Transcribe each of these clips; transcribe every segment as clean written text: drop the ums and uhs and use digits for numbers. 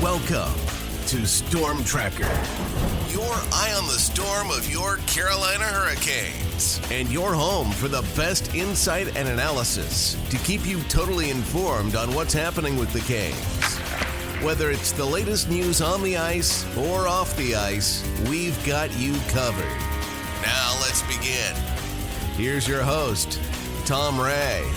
Welcome to Storm Tracker, your eye on the storm of your Carolina Hurricanes, and your home for the best insight and analysis to keep you totally informed on what's happening with the Canes. Whether it's the latest news on the ice or off the ice, we've got you covered. Now let's begin. Here's your host, Tom Ray.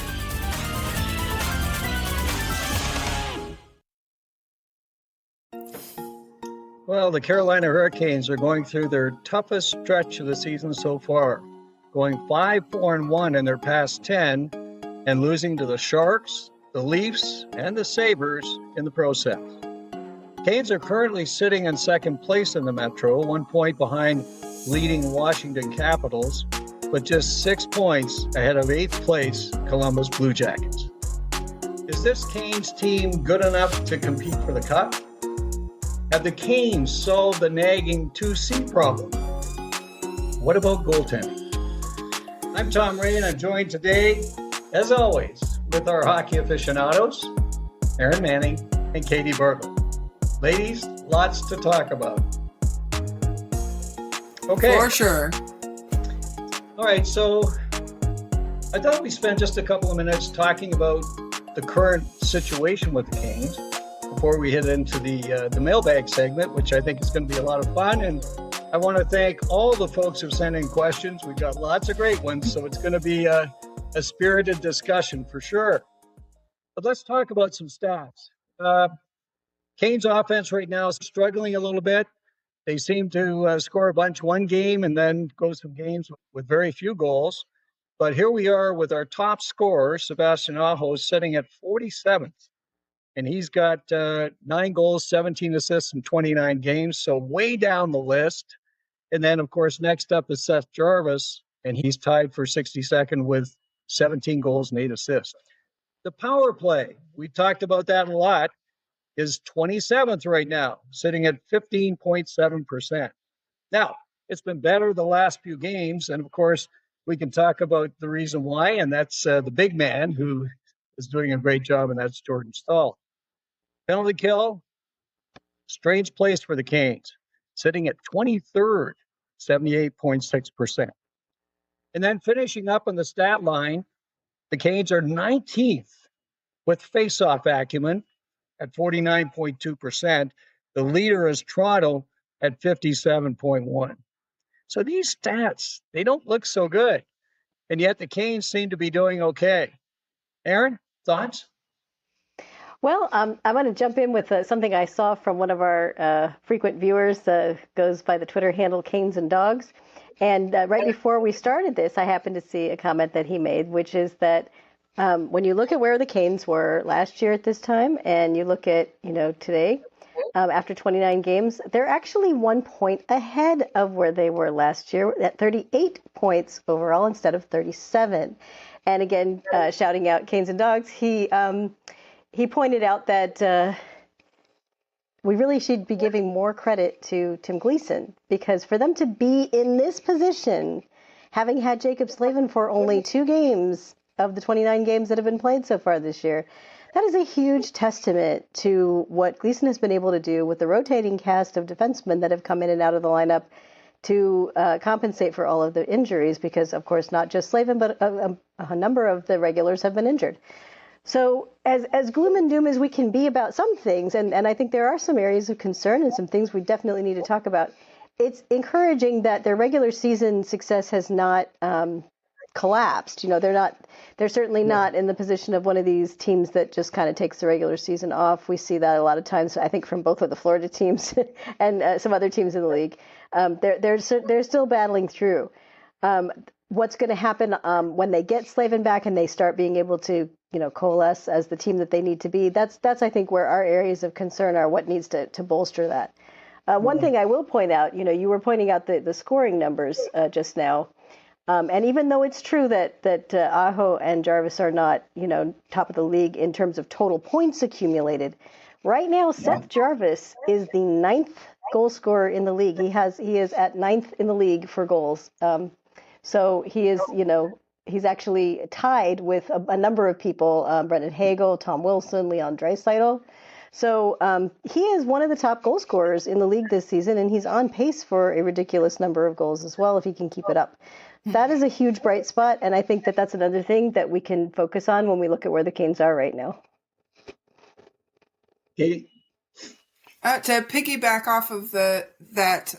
Well, the Carolina Hurricanes are going through their toughest stretch of the season so far, going 5-4-1 in their past 10 and losing to the Sharks, the Leafs, and the Sabres in the process. Canes are currently sitting in second place in the Metro, 1 point behind leading Washington Capitals, but just 6 points ahead of 8th place Columbus Blue Jackets. Is this Canes team good enough to compete for the Cup? Have the Canes solved the nagging 2C problem? What about goaltending? I'm Tom Ray, and I'm joined today, as always, with our hockey aficionados, Erin Manning and Katie Bartlett. Ladies, lots to talk about. Okay. For sure. All right, so I thought we spent just a couple of minutes talking about the current situation with the Canes before we head into the mailbag segment, which I think is going to be a lot of fun. And I want to thank all the folks who sent in questions. We've got lots of great ones, so it's going to be a spirited discussion for sure. But let's talk about some stats. Canes offense right now is struggling a little bit. They seem to score a bunch one game and then go some games with very few goals. But here we are with our top scorer, Sebastian Aho, sitting at 47th. And he's got 9 goals, 17 assists in 29 games, so way down the list. And then, of course, next up is Seth Jarvis, and he's tied for 62nd with 17 goals and 8 assists. The power play, we talked about that a lot, is 27th right now, sitting at 15.7%. Now, it's been better the last few games, and of course, we can talk about the reason why, and that's the big man who is doing a great job, and that's Jordan Staal. Penalty kill, strange place for the Canes, sitting at 23rd, 78.6%. And then finishing up on the stat line, the Canes are 19th with faceoff acumen at 49.2%. The leader is Toronto at 57.1%. So these stats, they don't look so good. And yet the Canes seem to be doing okay. Erin, thoughts? Well, I'm going to jump in with something I saw from one of our frequent viewers, goes by the Twitter handle Canes and Dogs. And right before we started this, I happened to see a comment that he made, which is that when you look at where the Canes were last year at this time, and you look at, today, after 29 games, they're actually 1 point ahead of where they were last year at 38 points overall instead of 37. And again, shouting out Canes and Dogs, he pointed out that we really should be giving more credit to Tim Gleason, because for them to be in this position, having had Jacob Slavin for only 2 games of the 29 games that have been played so far this year, that is a huge testament to what Gleason has been able to do with the rotating cast of defensemen that have come in and out of the lineup to compensate for all of the injuries, because, of course, not just Slavin, but a number of the regulars have been injured. So as gloom and doom as we can be about some things, and I think there are some areas of concern and some things we definitely need to talk about, it's encouraging that their regular season success has not collapsed. They're certainly not in the position of one of these teams that just kind of takes the regular season off. We see that a lot of times, I think, from both of the Florida teams and some other teams in the league. They're still battling through. What's going to happen when they get Slavin back and they start being able to, coalesce as the team that they need to be? That's I think where our areas of concern are. What needs to bolster that? One thing I will point out, you were pointing out the scoring numbers just now, and even though it's true that Aho and Jarvis are not, top of the league in terms of total points accumulated, right now Seth Jarvis is the 9th goal scorer in the league. He is at 9th in the league for goals. So he is, he's actually tied with a number of people, Brendan Hagel, Tom Wilson, Leon Draisaitl. So he is one of the top goal scorers in the league this season, and he's on pace for a ridiculous number of goals as well if he can keep it up. That is a huge bright spot, and I think that that's another thing that we can focus on when we look at where the Canes are right now. Katie? To piggyback off of that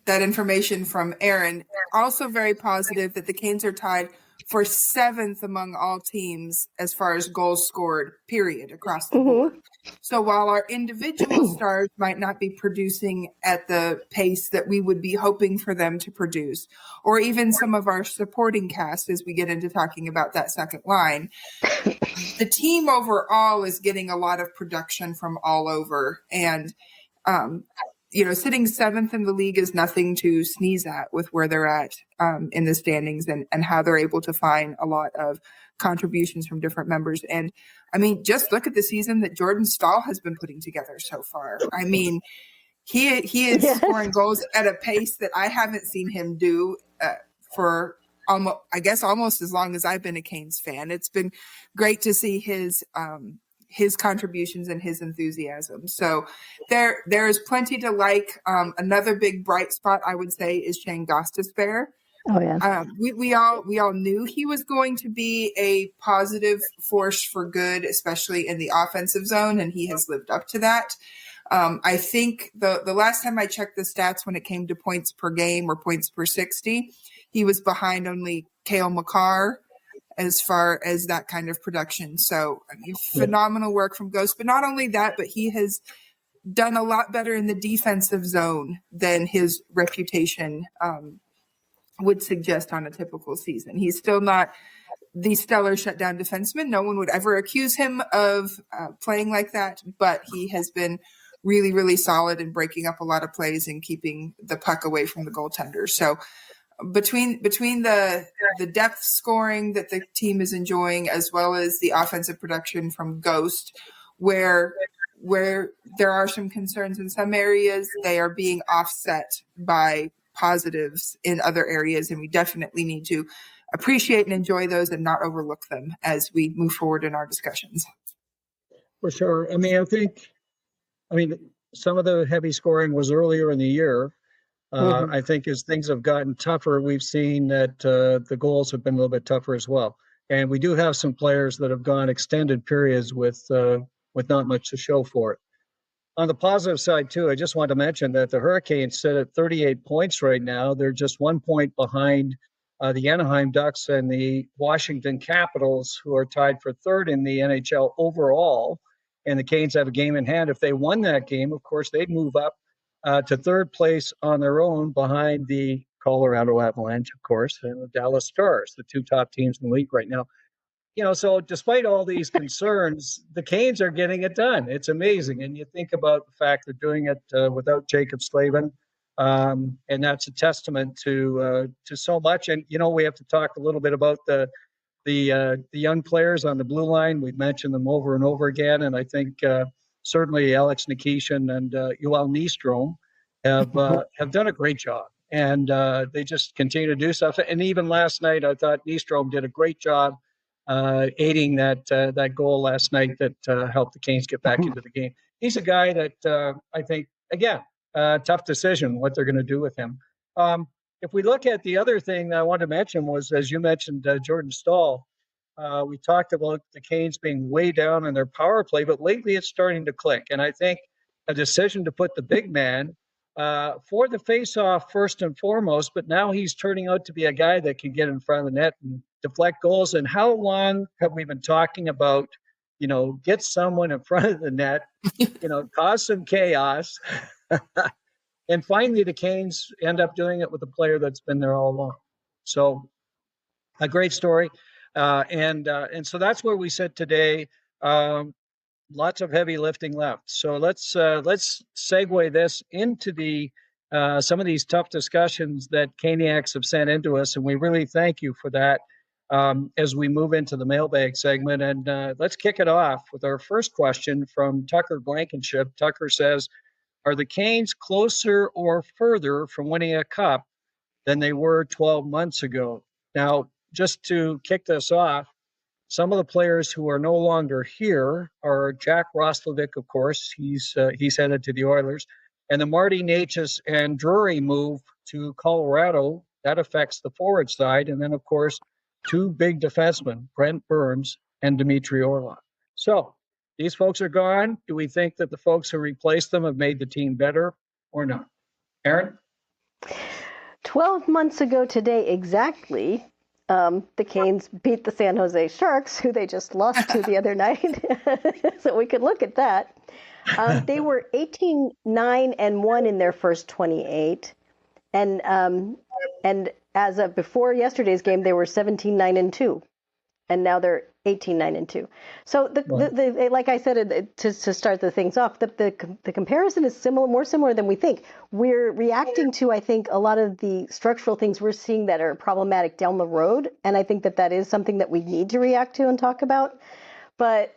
information from Erin, also very positive that the Canes are tied for 7th among all teams as far as goals scored, period, across the board. So while our individual stars might not be producing at the pace that we would be hoping for them to produce, or even some of our supporting cast as we get into talking about that second line, the team overall is getting a lot of production from all over. And, sitting 7th in the league is nothing to sneeze at with where they're at in the standings and how they're able to find a lot of contributions from different members. And I mean, just look at the season that Jordan Staal has been putting together so far. I mean, he is scoring goals at a pace that I haven't seen him do for almost as long as I've been a Canes fan. It's been great to see his contributions and his enthusiasm. So there is plenty to like. Another big bright spot, I would say, is Shane Gostisbehere. Oh yeah. We all knew he was going to be a positive force for good, especially in the offensive zone, and he has lived up to that. I think the last time I checked the stats when it came to points per game or points per 60, he was behind only Cale Makar as far as that kind of production. So I mean, phenomenal work from Ghost. But not only that, but he has done a lot better in the defensive zone than his reputation would suggest on a typical season. He's still not the stellar shutdown defenseman. No one would ever accuse him of playing like that, but he has been really, really solid in breaking up a lot of plays and keeping the puck away from the goaltender. So between the depth scoring that the team is enjoying, as well as the offensive production from Ghost, where there are some concerns in some areas, they are being offset by positives in other areas, and we definitely need to appreciate and enjoy those and not overlook them as we move forward in our discussions. For sure. I mean, some of the heavy scoring was earlier in the year. I think as things have gotten tougher, we've seen that the goals have been a little bit tougher as well. And we do have some players that have gone extended periods with not much to show for it. On the positive side, too, I just want to mention that the Hurricanes sit at 38 points right now. They're just 1 point behind the Anaheim Ducks and the Washington Capitals, who are tied for third in the NHL overall. And the Canes have a game in hand. If they won that game, of course, they'd move up to third place on their own behind the Colorado Avalanche, of course, and the Dallas Stars, the two top teams in the league right now. So despite all these concerns, the Canes are getting it done. It's amazing. And you think about the fact they're doing it without Jacob Slavin, and that's a testament to so much. And, we have to talk a little bit about the young players on the blue line. We've mentioned them over and over again. And I think certainly Alex Nikishin and Yoel Nystrom have done a great job. And they just continue to do stuff. And even last night, I thought Nystrom did a great job aiding that goal last night that helped the Canes get back into the game. He's a guy that I think, again, tough decision what they're going to do with him. If we look at the other thing that I wanted to mention was, as you mentioned, Jordan Staal. We talked about the Canes being way down in their power play, but lately it's starting to click. And I think a decision to put the big man for the faceoff first and foremost, but now he's turning out to be a guy that can get in front of the net and deflect goals. And how long have we been talking about, get someone in front of the net, cause some chaos. And finally, the Canes end up doing it with a player that's been there all along. So a great story. And so that's where we sit today. Lots of heavy lifting left. So let's segue this into the some of these tough discussions that Caniacs have sent into us, and we really thank you for that as we move into the mailbag segment. And let's kick it off with our first question from Tucker Blankenship. Tucker says, are the Canes closer or further from winning a cup than they were 12 months ago? Now, just to kick this off, Some of the players who are no longer here are Jack Roslovic, of course. He's headed to the Oilers. And the Marty Necas and Drury move to Colorado. That affects the forward side. And then, of course, two big defensemen, Brent Burns and Dmitry Orlov. So these folks are gone. Do we think that the folks who replaced them have made the team better or not? Erin? 12 months ago today exactly, the Canes beat the San Jose Sharks, who they just lost to the other night. So we could look at that. They were 18-9-1 in their first 28. And as of before yesterday's game, they were 17-9-2. And now they're 18-9-2. So the like I said to start the things off, the comparison is more similar than we think. We're reacting to, I think, a lot of the structural things we're seeing that are problematic down the road, and I think that is something that we need to react to and talk about. But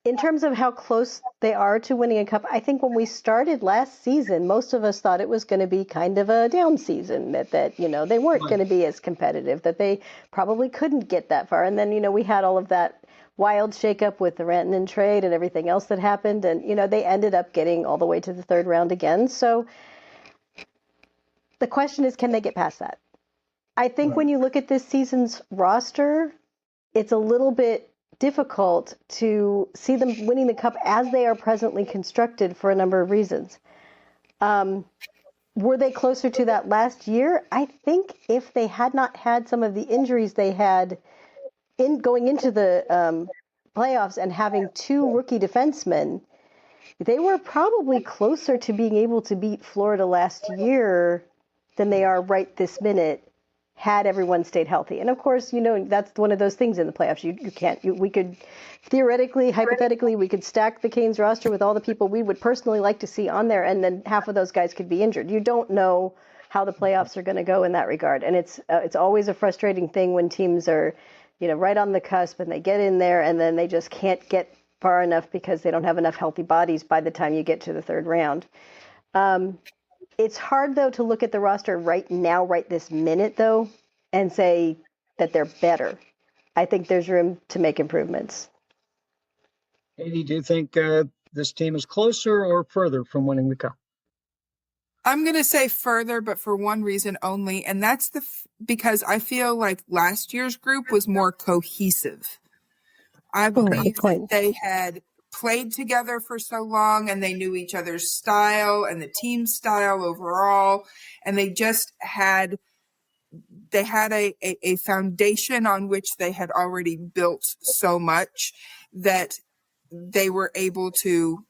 in terms of how close they are to winning a cup, I think when we started last season, most of us thought it was going to be kind of a down season, that they weren't going to be as competitive, that they probably couldn't get that far. And then, we had all of that wild shakeup with the Rantanen trade and everything else that happened. And, they ended up getting all the way to the third round again. So the question is, can they get past that? I think when you look at this season's roster, it's a little bit difficult to see them winning the cup as they are presently constructed for a number of reasons. Were they closer to that last year? I think if they had not had some of the injuries they had in going into the playoffs and having two rookie defensemen, they were probably closer to being able to beat Florida last year than they are right this minute, had everyone stayed healthy. And of course, that's one of those things in the playoffs. We could theoretically, hypothetically, we could stack the Canes roster with all the people we would personally like to see on there, and then half of those guys could be injured. You don't know how the playoffs are going to go in that regard. And it's always a frustrating thing when teams are, right on the cusp and they get in there and then they just can't get far enough because they don't have enough healthy bodies by the time you get to the third round. It's hard, though, to look at the roster right now, right this minute, though, and say that they're better. I think there's room to make improvements. Katie, do you think this team is closer or further from winning the cup? I'm going to say further, but for one reason only, and that's because I feel like last year's group was more cohesive. I believe that they had played together for so long and they knew each other's style and the team style overall, and they just had a foundation on which they had already built so much that they were able to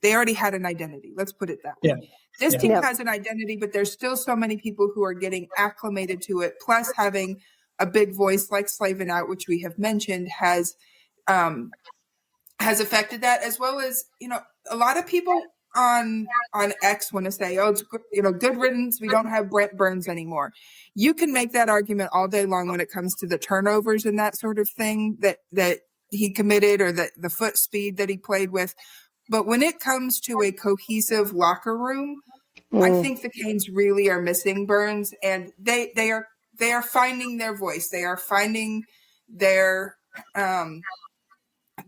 they already had an identity. Let's put it that way. Yeah. This team has an identity, but there's still so many people who are getting acclimated to it. Plus having a big voice like Slavin out, which we have mentioned, has affected that, as well as, a lot of people on X want to say, it's good riddance. We don't have Brent Burns anymore. You can make that argument all day long when it comes to the turnovers and that sort of thing that he committed, or the foot speed that he played with. But when it comes to a cohesive locker room, I think the Canes really are missing Burns, and they are finding their voice. They are finding their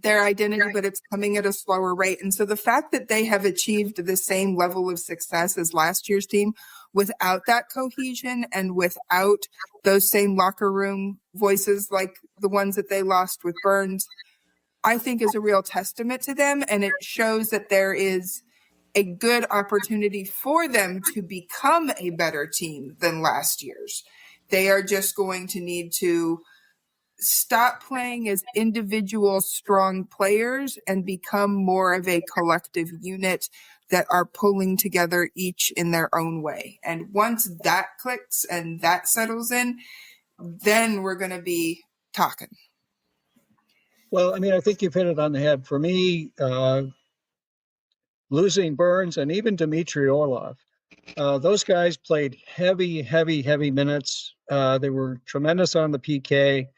identity, but it's coming at a slower rate. And so the fact that they have achieved the same level of success as last year's team without that cohesion and without those same locker room voices like the ones that they lost with Burns, I think is a real testament to them. And it shows that there is a good opportunity for them to become a better team than last year's. They are just going to need to stop playing as individual strong players and become more of a collective unit that are pulling together each in their own way. And once that clicks and that settles in, then we're going to be talking. Well, I think you've hit it on the head. For me, losing Burns and even Dmitry Orlov, those guys played heavy minutes. They were tremendous on the PK.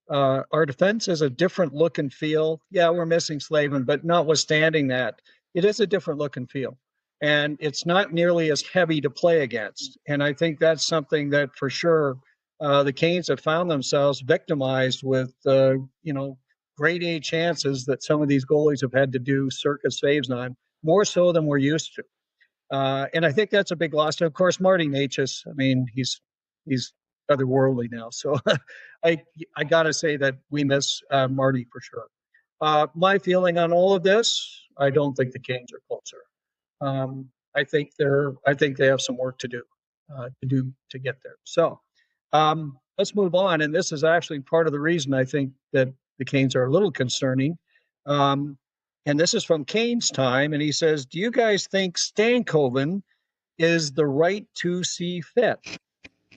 Our defense is a different look and feel. Yeah, we're missing Slavin, but notwithstanding that, it is a different look and feel. And it's not nearly as heavy to play against. And I think that's something that for sure the Canes have found themselves victimized with, grade A chances that some of these goalies have had to do circus saves on, more so than we're used to. And I think that's a big loss. And of course, Marty Necas, I mean, he's otherworldly now. So I got to say that we miss Marty for sure. My feeling on all of this, I don't think the Canes are closer. I think they have some work to do to get there. So let's move on. And this is actually part of the reason I think that the Canes are a little concerning. And this is from Canes Time, and he says, "Do you guys think Stankoven is the right 2C fit?"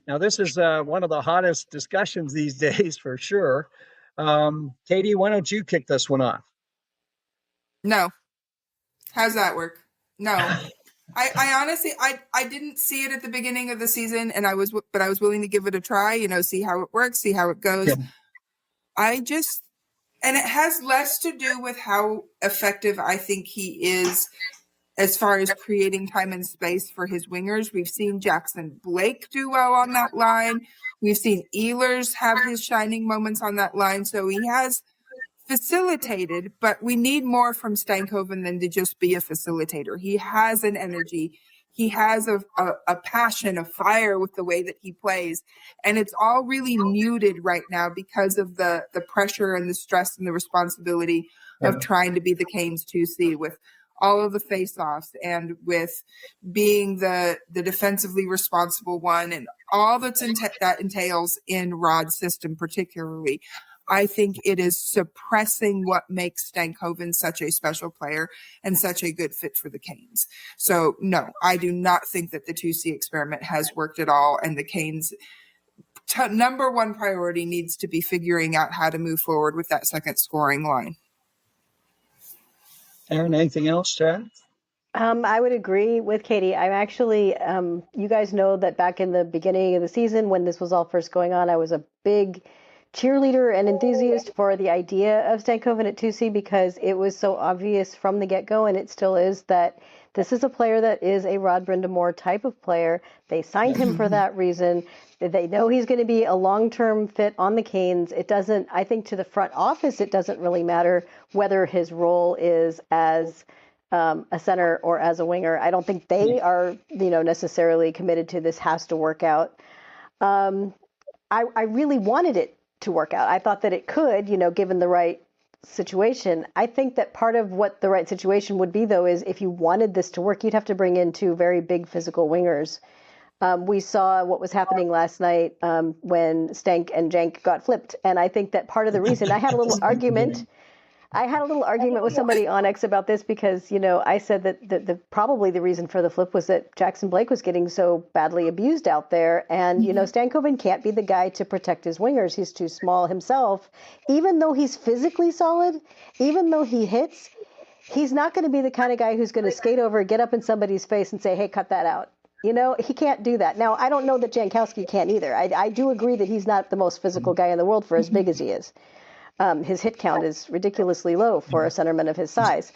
Now, this is one of the hottest discussions these days for sure. Katie, why don't you kick this one off? No. How's that work? No. I honestly, I didn't see it at the beginning of the season, and I was willing to give it a try, see how it works, see how it goes. Yeah. And it has less to do with how effective I think he is as far as creating time and space for his wingers. We've seen Jackson Blake do well on that line. We've seen Ehlers have his shining moments on that line. So he has facilitated, but we need more from Stankoven than to just be a facilitator. He has an energy. He has a passion, a fire with the way that he plays. And it's all really muted right now because of the pressure and the stress and the responsibility of trying to be the Canes 2C with all of the face-offs and with being the defensively responsible one and all that entails in Rod's system particularly. I think it is suppressing what makes Stankoven such a special player and such a good fit for the Canes. So, no, I do not think that the 2C experiment has worked at all, and the Canes' number one priority needs to be figuring out how to move forward with that second scoring line. Erin, anything else to add? I would agree with Katie. I'm actually, you guys know that back in the beginning of the season when this was all first going on, I was a big cheerleader and enthusiast for the idea of Stankoven at 2C because it was so obvious from the get-go, and it still is, that this is a player that is a Rod Brind'Amour type of player. They signed him for that reason. They know he's going to be a long-term fit on the Canes. It doesn't, I think to the front office, it doesn't really matter whether his role is as a center or as a winger. I don't think they are, necessarily committed to this has to work out. I really wanted it to work out. I thought that it could, given the right situation. I think that part of what the right situation would be, though, is if you wanted this to work, you'd have to bring in two very big physical wingers. We saw what was happening last night when Stank and Jank got flipped. And I think that part of the reason I had a little argument with somebody on X about this because, I said that probably the reason for the flip was that Jackson Blake was getting so badly abused out there. And, Stankoven can't be the guy to protect his wingers. He's too small himself. Even though he's physically solid, even though he hits, he's not going to be the kind of guy who's going to skate over, get up in somebody's face and say, hey, cut that out. He can't do that. Now, I don't know that Jankowski can either. I do agree that he's not the most physical guy in the world for as big as he is. His hit count is ridiculously low for a centerman of his size.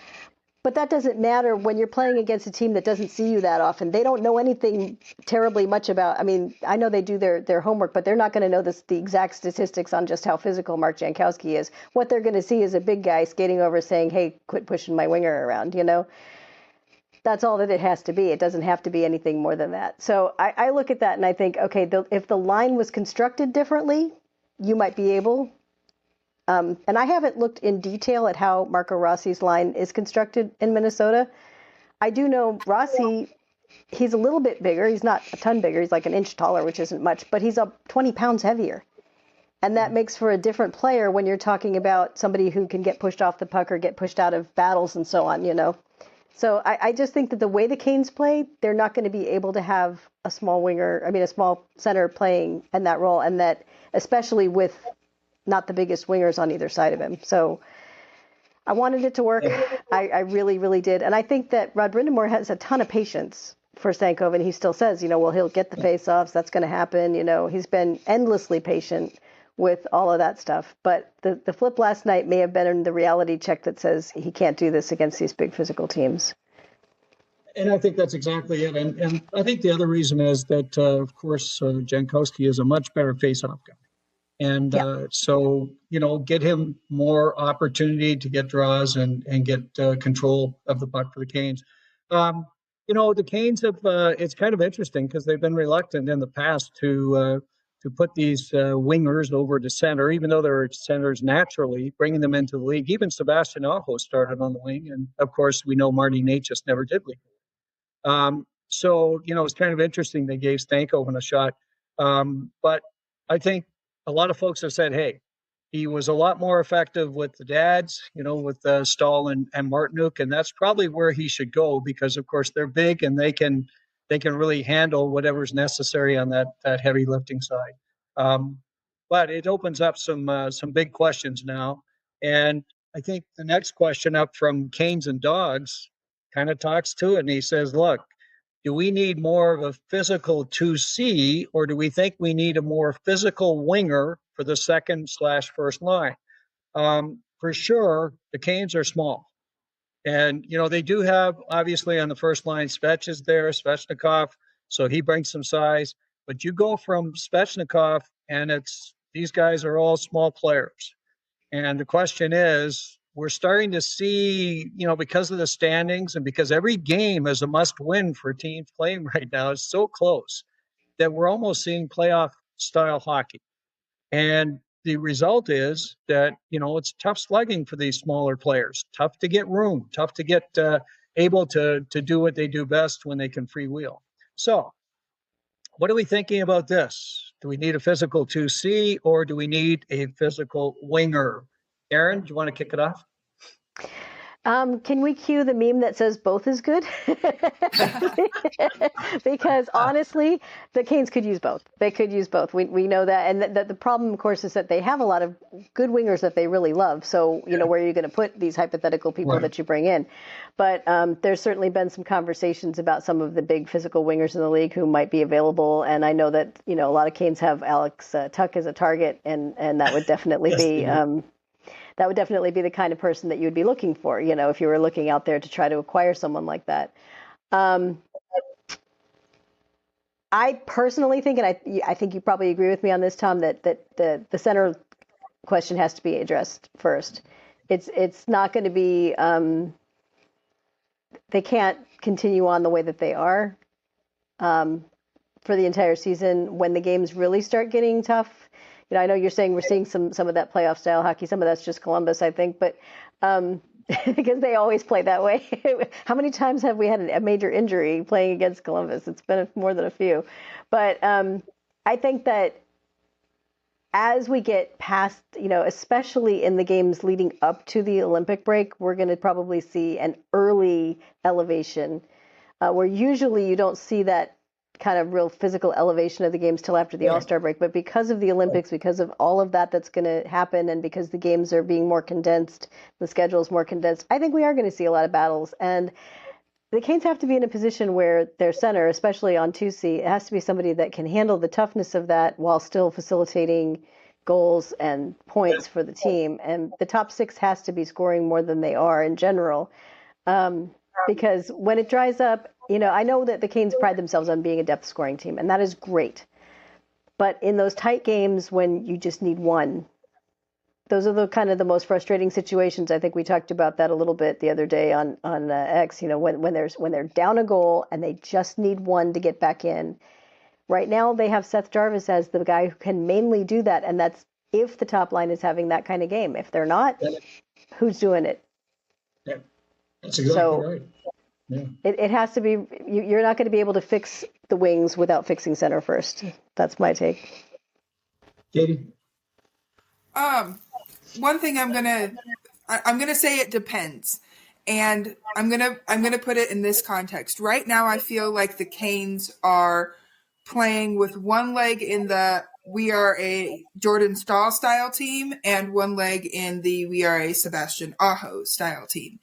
But that doesn't matter when you're playing against a team that doesn't see you that often. They don't know anything terribly much about, I know they do their homework, but they're not going to know the exact statistics on just how physical Mark Jankowski is. What they're going to see is a big guy skating over saying, hey, quit pushing my winger around, That's all that it has to be. It doesn't have to be anything more than that. So I look at that and I think, okay, if the line was constructed differently, you might be able. And I haven't looked in detail at how Marco Rossi's line is constructed in Minnesota. I do know Rossi, he's a little bit bigger. He's not a ton bigger. He's like an inch taller, which isn't much, but he's up 20 pounds heavier. And that makes for a different player when you're talking about somebody who can get pushed off the puck or get pushed out of battles and so on, So I just think that the way the Canes play, they're not going to be able to have a small center playing in that role, and that especially with not the biggest wingers on either side of him. So I wanted it to work. I really, really did. And I think that Rod Brind'Amour has a ton of patience for Stankoven. He still says, he'll get the face-offs. That's going to happen. He's been endlessly patient with all of that stuff. But the flip last night may have been in the reality check that says he can't do this against these big physical teams. And I think that's exactly it. And I think the other reason is that, of course, Jankowski is a much better face-off guy. And Yeah. so, get him more opportunity to get draws and get control of the puck for the Canes. The Canes have, it's kind of interesting because they've been reluctant in the past to put these wingers over to center, even though they're centers naturally, bringing them into the league. Even Sebastian Aho started on the wing. And of course, we know Marty Nate just never did league. So, it's kind of interesting they gave Stankoven a shot. But I think a lot of folks have said, hey, he was a lot more effective with the dads, with Stahl and Martinuk, and that's probably where he should go because, of course, they're big and they can really handle whatever's necessary on that heavy lifting side. But it opens up some big questions now, and I think the next question up from Canes and Dogs kind of talks to it, and he says, "Look, do we need more of a physical 2C, or do we think we need a more physical winger for the second/first line?" For sure, the Canes are small. And, they do have, obviously, on the first line, Svech is there, Svechnikov, so he brings some size. But you go from Svechnikov, and these guys are all small players. And the question is, we're starting to see, because of the standings and because every game is a must win for teams playing right now, it's so close that we're almost seeing playoff style hockey. And the result is that, it's tough slugging for these smaller players, tough to get room, tough to get able to do what they do best when they can freewheel. So what are we thinking about this? Do we need a physical 2C or do we need a physical winger? Erin, do you want to kick it off? Can we cue the meme that says both is good? Because honestly, the Canes could use both. They could use both. We know that. And the problem, of course, is that they have a lot of good wingers that they really love. So, where are you going to put these hypothetical people that you bring in? But there's certainly been some conversations about some of the big physical wingers in the league who might be available. And I know that, a lot of Canes have Alex Tuch as a target, and that would definitely be that would definitely be the kind of person that you would be looking for, if you were looking out there to try to acquire someone like that. I personally think, and I think you probably agree with me on this, Tom, that the center question has to be addressed first. It's not going to be, they can't continue on the way that they are for the entire season. When the games really start getting tough, I know you're saying we're seeing some of that playoff style hockey. Some of that's just Columbus, I think, but because they always play that way. How many times have we had a major injury playing against Columbus? It's been more than a few. But I think that as we get past, especially in the games leading up to the Olympic break, we're going to probably see an early elevation where usually you don't see that kind of real physical elevation of the games till after the All-Star break. But because of the Olympics, because of all of that's going to happen, and because the games are being more condensed, the schedule is more condensed, I think we are going to see a lot of battles. And the Canes have to be in a position where their center, especially on 2C, it has to be somebody that can handle the toughness of that while still facilitating goals and points for the team. And the top six has to be scoring more than they are in general. Because when it dries up, I know that the Canes pride themselves on being a depth scoring team, and that is great. But in those tight games when you just need one, those are the kind of the most frustrating situations. I think we talked about that a little bit the other day on X. When they're down a goal and they just need one to get back in. Right now they have Seth Jarvis as the guy who can mainly do that, and that's if the top line is having that kind of game. If they're not, who's doing it? Yeah, that's exactly right. Yeah. It has to be. You're not going to be able to fix the wings without fixing center first. That's my take. Katie? One thing I'm gonna say it depends, and I'm gonna put it in this context. Right now, I feel like the Canes are playing with one leg in the we are a Jordan Staal style team and one leg in the we are a Sebastian Aho style team.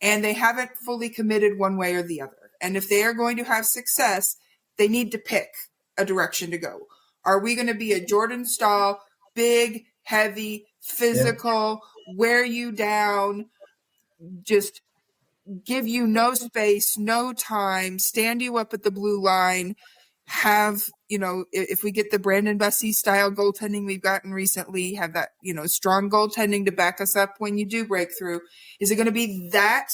And they haven't fully committed one way or the other. And if they are going to have success, they need to pick a direction to go. Are we going to be a Jordan Staal, big, heavy, physical, wear you down, just give you no space, no time, stand you up at the blue line, have, if we get the Brandon Bussey style goaltending we've gotten recently, have that, strong goaltending to back us up when you do break through? Is it going to be that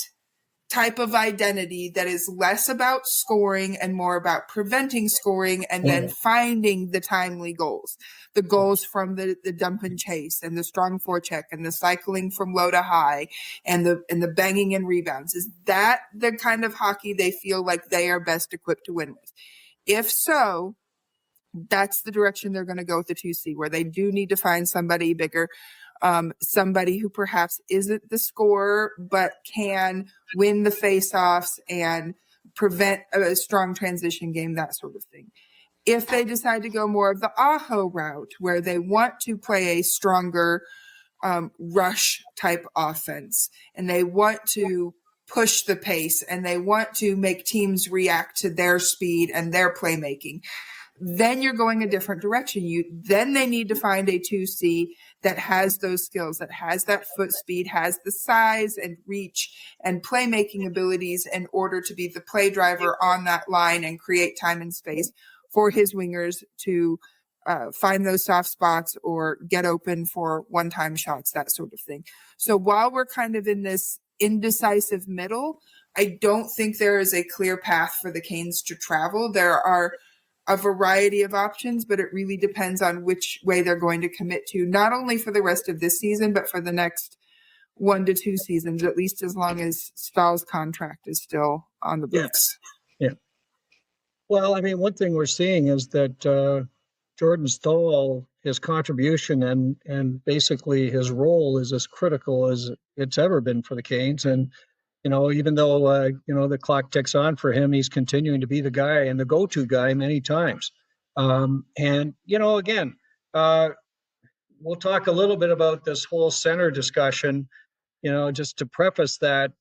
type of identity that is less about scoring and more about preventing scoring and then finding the timely goals, the goals from the dump and chase and the strong forecheck and the cycling from low to high and the banging and rebounds? Is that the kind of hockey they feel like they are best equipped to win with? If so, that's the direction they're going to go with the 2C, where they do need to find somebody bigger, somebody who perhaps isn't the scorer, but can win the faceoffs and prevent a strong transition game, that sort of thing. If they decide to go more of the Aho route, where they want to play a stronger rush type offense, and they want to push the pace, and they want to make teams react to their speed and their playmaking, then you're going a different direction. Then they need to find a 2C that has those skills, that has that foot speed, has the size and reach and playmaking abilities in order to be the play driver on that line and create time and space for his wingers to find those soft spots or get open for one-time shots, that sort of thing. So while we're kind of in this indecisive middle, I don't think there is a clear path for the Canes to travel. There are a variety of options, but it really depends on which way they're going to commit to, not only for the rest of this season, but for the next 1 to 2 seasons, at least as long as Stahl's contract is still on the books. Yeah. Well, I mean, one thing we're seeing is that Jordan Staal, his contribution and basically his role is as critical as it's ever been for the Canes. And even though, the clock ticks on for him, he's continuing to be the guy and the go-to guy many times. Again, we'll talk a little bit about this whole center discussion, just to preface that.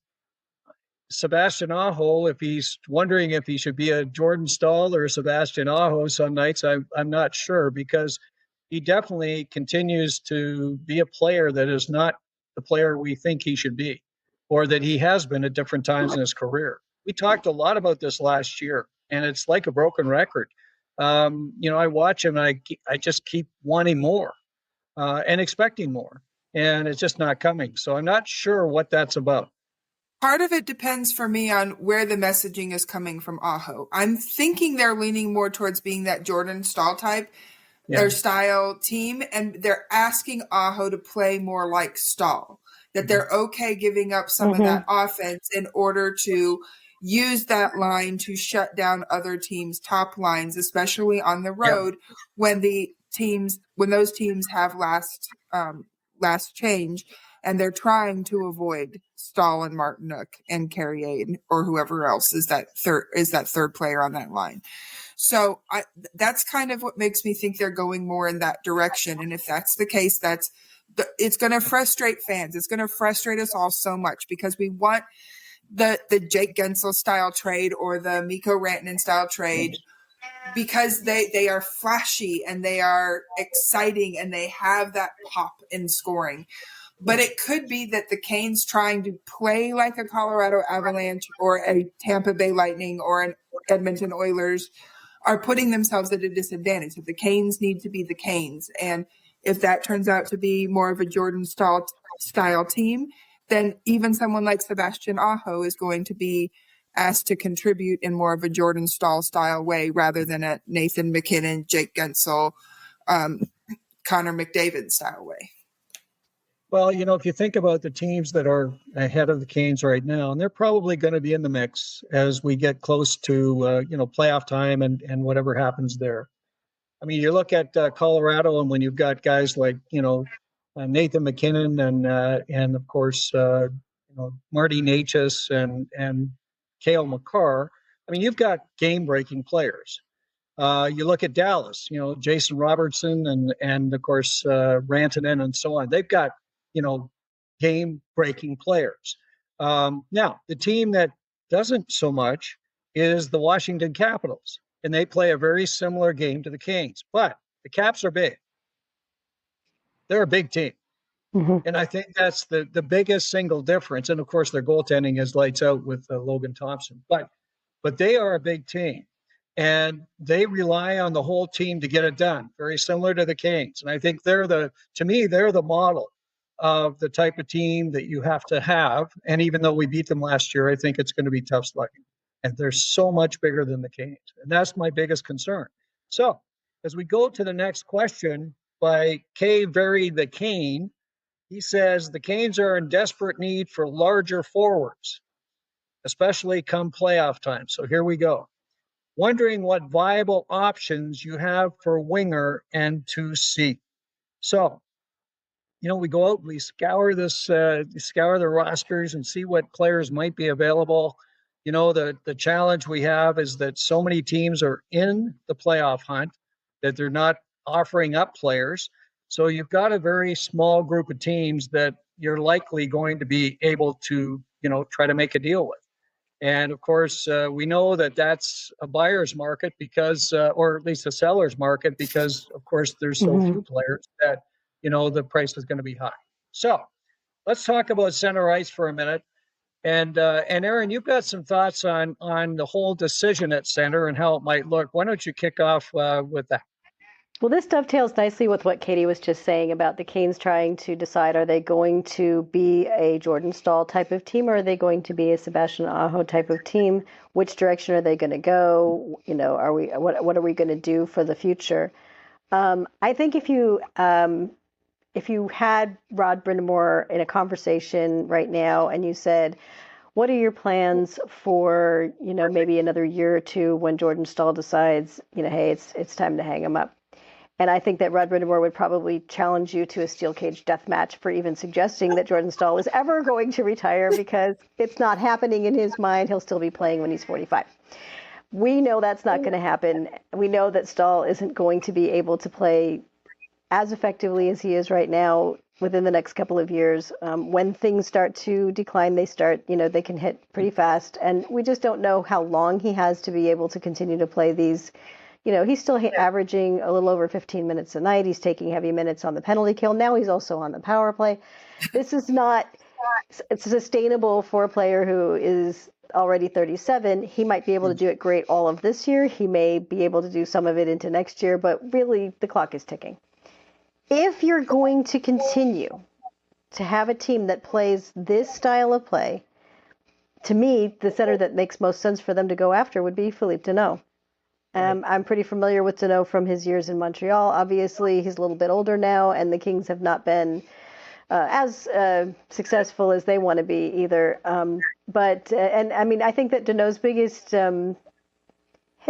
Sebastian Aho, if he's wondering if he should be a Jordan Staal or a Sebastian Aho some nights, I'm not sure, because he definitely continues to be a player that is not the player we think he should be, or that he has been at different times in his career. We talked a lot about this last year, and it's like a broken record. I watch him, and I just keep wanting more and expecting more, and it's just not coming. So I'm not sure what that's about. Part of it depends for me on where the messaging is coming from Aho. I'm thinking they're leaning more towards being that Jordan Staal type, their style team, and they're asking Aho to play more like Staal, that they're okay giving up some of that offense in order to use that line to shut down other teams' top lines, especially on the road when those teams have last change. And they're trying to avoid Stahl and Martinook and Carrier or whoever else is that third player on that line. So that's kind of what makes me think they're going more in that direction. And if that's the case, it's going to frustrate fans. It's going to frustrate us all so much, because we want the Jake Gensel style trade or the Mikko Rantanen style trade, because they are flashy and they are exciting and they have that pop in scoring. But it could be that the Canes trying to play like a Colorado Avalanche or a Tampa Bay Lightning or an Edmonton Oilers are putting themselves at a disadvantage. That the Canes need to be the Canes. And if that turns out to be more of a Jordan Staal style team, then even someone like Sebastian Aho is going to be asked to contribute in more of a Jordan Staal style way rather than a Nathan MacKinnon, Jake Gensel, Connor McDavid style way. Well, if you think about the teams that are ahead of the Canes right now, and they're probably going to be in the mix as we get close to, playoff time and whatever happens there. I mean, you look at Colorado, and when you've got guys like, Nathan MacKinnon and of course, Marty Necas and Cale Makar, I mean, you've got game-breaking players. You look at Dallas, Jason Robertson and of course, Rantanen and so on. They've got, game-breaking players. Now, the team that doesn't so much is the Washington Capitals, and they play a very similar game to the Canes. But the Caps are big. They're a big team. And I think that's the biggest single difference. And of course, their goaltending is lights out with Logan Thompson. But they are a big team, and they rely on the whole team to get it done. Very similar to the Canes. And I think they're the model of the type of team that you have to have. And even though we beat them last year, I think it's going to be tough slugging. And they're so much bigger than the Canes. And that's my biggest concern. So as we go to the next question by K. Very the Cane, he says the Canes are in desperate need for larger forwards, especially come playoff time. So here we go. Wondering what viable options you have for winger and 2C. So, we go out, we scour the rosters and see what players might be available. The challenge we have is that so many teams are in the playoff hunt that they're not offering up players. So you've got a very small group of teams that you're likely going to be able to, try to make a deal with. And of course, we know that that's a buyer's market because, or at least a seller's market, because of course there's so few players that, the price is going to be high. So let's talk about center ice for a minute. And Erin, you've got some thoughts on the whole decision at center and how it might look. Why don't you kick off with that? Well, this dovetails nicely with what Katie was just saying about the Canes trying to decide, are they going to be a Jordan Staal type of team, or are they going to be a Sebastian Aho type of team? Which direction are they going to go? What are we going to do for the future? I think if you had Rod Brind'Amour in a conversation right now and you said, what are your plans for, maybe another year or two when Jordan Staal decides, hey, it's time to hang him up. And I think that Rod Brind'Amour would probably challenge you to a steel cage death match for even suggesting that Jordan Staal is ever going to retire, because it's not happening in his mind. He'll still be playing when he's 45. We know that's not going to happen. We know that Staal isn't going to be able to play as effectively as he is right now within the next couple of years. When things start to decline, they can hit pretty fast. And we just don't know how long he has to be able to continue to play these. He's still averaging a little over 15 minutes a night. He's taking heavy minutes on the penalty kill. Now he's also on the power play. This is not sustainable for a player who is already 37. He might be able to do it great all of this year. He may be able to do some of it into next year, but really the clock is ticking. If you're going to continue to have a team that plays this style of play, to me, the center that makes most sense for them to go after would be Philippe Danault. I'm pretty familiar with Danault from his years in Montreal. Obviously, he's a little bit older now, and the Kings have not been as successful as they want to be either. I think that Danault's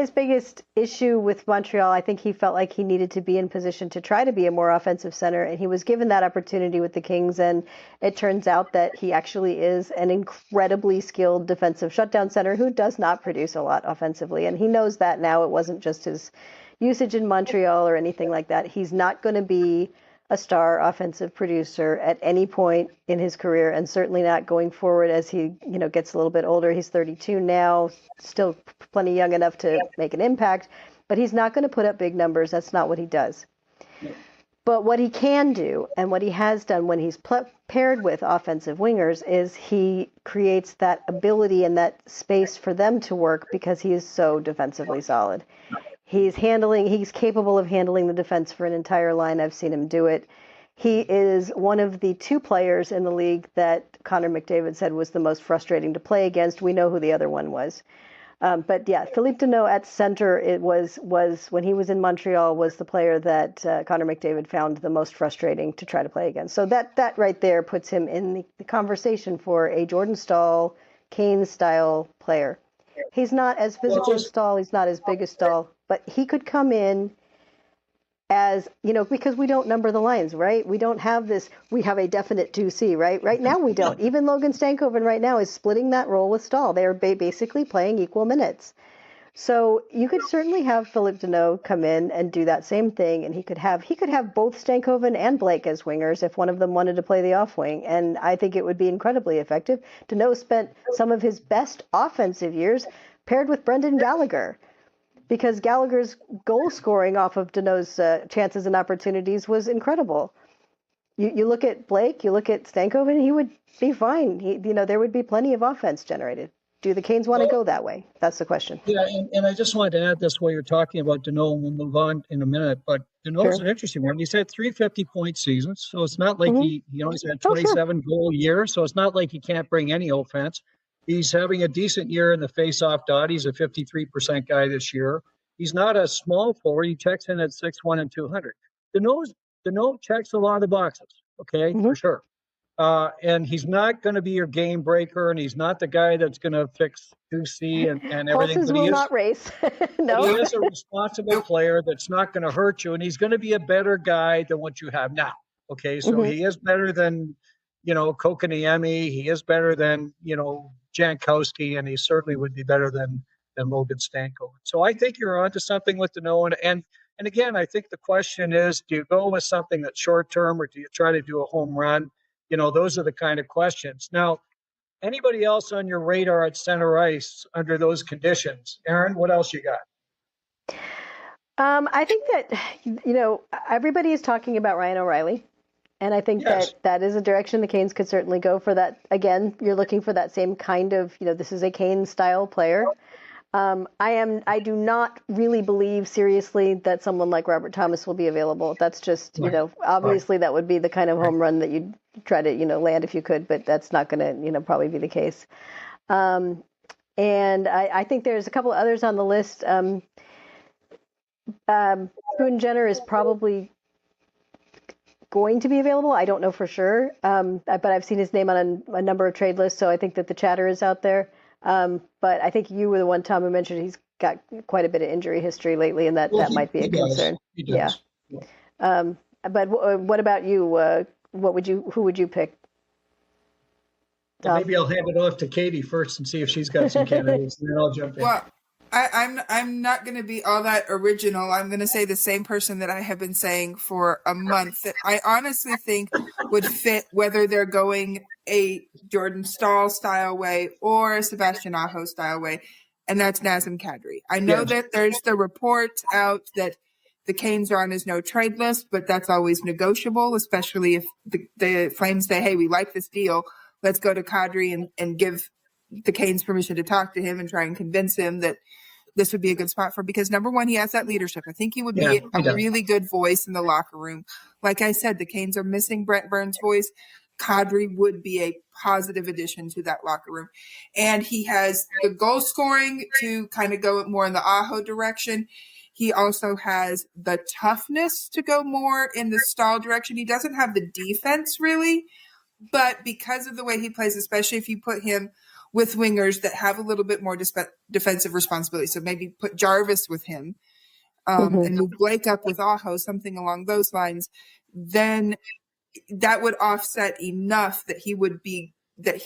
biggest issue with Montreal, I think he felt like he needed to be in position to try to be a more offensive center, and he was given that opportunity with the Kings, and it turns out that he actually is an incredibly skilled defensive shutdown center who does not produce a lot offensively, and he knows that now. It wasn't just his usage in Montreal or anything like that. He's not going to be a star offensive producer at any point in his career, and certainly not going forward as he gets a little bit older. He's 32 now, still plenty young enough to make an impact, but he's not going to put up big numbers. That's not what he does. But what he can do, and what he has done when he's paired with offensive wingers, is he creates that ability and that space for them to work because he is so defensively solid. He's capable of handling the defense for an entire line. I've seen him do it. He is one of the two players in the league that Connor McDavid said was the most frustrating to play against. We know who the other one was. But yeah, Philippe Danault at center, it was when he was in Montreal, was the player that Connor McDavid found the most frustrating to try to play against. So that right there puts him in the conversation for a Jordan Staal, Kane style player. He's not as physical as Staal. He's not as big as Staal, but he could come in as, because we don't number the lines, right? We don't have this, we have a definite 2C, right? Right now we don't. Even Logan Stankoven right now is splitting that role with Staal. They're basically playing equal minutes. So you could certainly have Philippe Danault come in and do that same thing, and he could have both Stankoven and Blake as wingers if one of them wanted to play the off wing, and I think it would be incredibly effective. Danault spent some of his best offensive years paired with Brendan Gallagher, because Gallagher's goal scoring off of Danault's chances and opportunities was incredible. you look at Blake, you look at Stankoven, he would be fine. There would be plenty of offense generated. Do the Canes want to go that way? That's the question. Yeah, and I just wanted to add this while you're talking about Danault, and we'll move on in a minute. But Danault's an interesting one. He's had 350-point seasons, so it's not like he always had 27 goal year, so it's not like he can't bring any offense. He's having a decent year in the face-off dot. He's a 53% guy this year. He's not a small forward. He checks in at 6'1" and 200. Danault checks a lot of the boxes, okay, for sure. And he's not going to be your game breaker, and he's not the guy that's going to fix 2C and everything. Horses will not race. No. He is a responsible player that's not going to hurt you, and he's going to be a better guy than what you have now. Okay, so he is better than, Kokoniemi. He is better than, Jankowski, and he certainly would be better than Logan Stanko. So I think you're onto something with Danault. And again, I think the question is, do you go with something that's short-term, or do you try to do a home run? Those are the kind of questions. Now, anybody else on your radar at center ice under those conditions? Erin, what else you got? I think that, everybody is talking about Ryan O'Reilly. And I think that is a direction the Canes could certainly go for that. Again, you're looking for that same kind of, this is a Canes style player. I do not really believe seriously that someone like Robert Thomas will be available. That's just, obviously that would be the kind of home run that you'd try to, land if you could, but that's not going to, probably be the case. And I think there's a couple of others on the list. Boone Jenner is probably going to be available. I don't know for sure, but I've seen his name on a number of trade lists, so I think that the chatter is out there. But I think you were the one, Tom, who mentioned he's got quite a bit of injury history lately, and that might be a concern. Yeah. But what about you? Who would you pick? Maybe I'll hand it off to Katie first and see if she's got some candidates, and then I'll jump in. Well, I'm not going to be all that original. I'm going to say the same person that I have been saying for a month that I honestly think would fit whether they're going a Jordan Staal style way or a Sebastian Aho style way, and that's Nazem Kadri. I know that there's the report out that the Canes are on his no trade list, but that's always negotiable, especially if the Flames say, hey, we like this deal. Let's go to Kadri and give the Canes permission to talk to him and try and convince him that this would be a good spot for, because number one, he has that leadership. I think he would be a really good voice in the locker room. Like I said, the Canes are missing Brent Burns' voice. Kadri would be a positive addition to that locker room. And he has the goal scoring to kind of go more in the Aho direction. He also has the toughness to go more in the Stahl direction. He doesn't have the defense really, but because of the way he plays, especially if you put him with wingers that have a little bit more defensive responsibility. So maybe put Jarvis with him and move Blake up with Aho, something along those lines. Then that would offset enough that he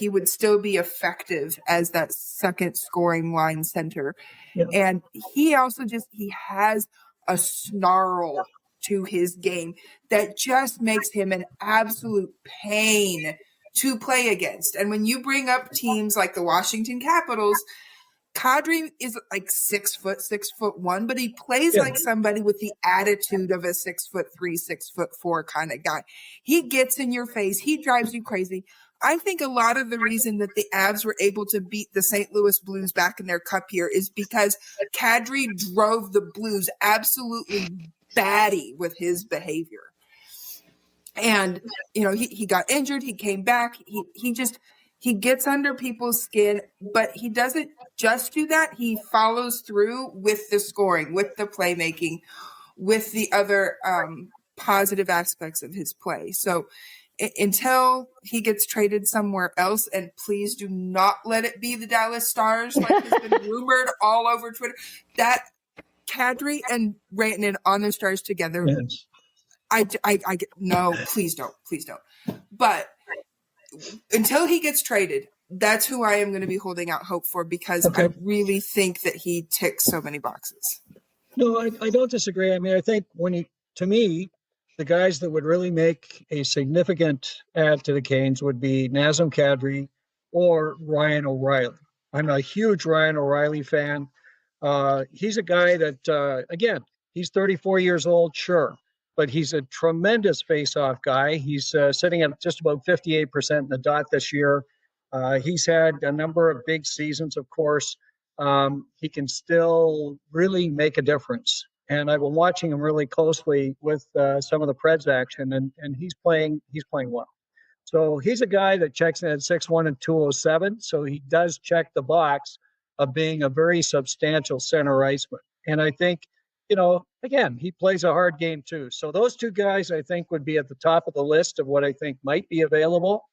would still be effective as that second scoring line center. Yeah. And he also he has a snarl to his game that just makes him an absolute pain to play against. And when you bring up teams like the Washington Capitals, Kadri is like 6'1", but he plays like somebody with the attitude of a 6'3", 6'4" kind of guy. He gets in your face. He drives you crazy. I think a lot of the reason that the Avs were able to beat the St. Louis Blues back in their cup here is because Kadri drove the Blues absolutely batty with his behavior. And, he got injured. He came back. He gets under people's skin, but he doesn't just do that. He follows through with the scoring, with the playmaking, with the other positive aspects of his play. So until he gets traded somewhere else, and please do not let it be the Dallas Stars, like has been rumored all over Twitter, that Kadri and Rantanen on the Stars together. Yes. No, please don't. But until he gets traded, that's who I am going to be holding out hope for, because I really think that he ticks so many boxes. No, I don't disagree. I mean, I think to me, the guys that would really make a significant add to the Canes would be Nazem Kadri or Ryan O'Reilly. I'm a huge Ryan O'Reilly fan. He's a guy that, again, he's 34 years old, sure. but he's a tremendous face-off guy. He's sitting at just about 58% in the dot this year. He's had a number of big seasons, of course. He can still really make a difference. And I've been watching him really closely with some of the Preds action, and he's playing well. So he's a guy that checks in at 6'1" and 207. So he does check the box of being a very substantial center iceman. And I think, again, he plays a hard game too. So those two guys, I think, would be at the top of the list of what I think might be available.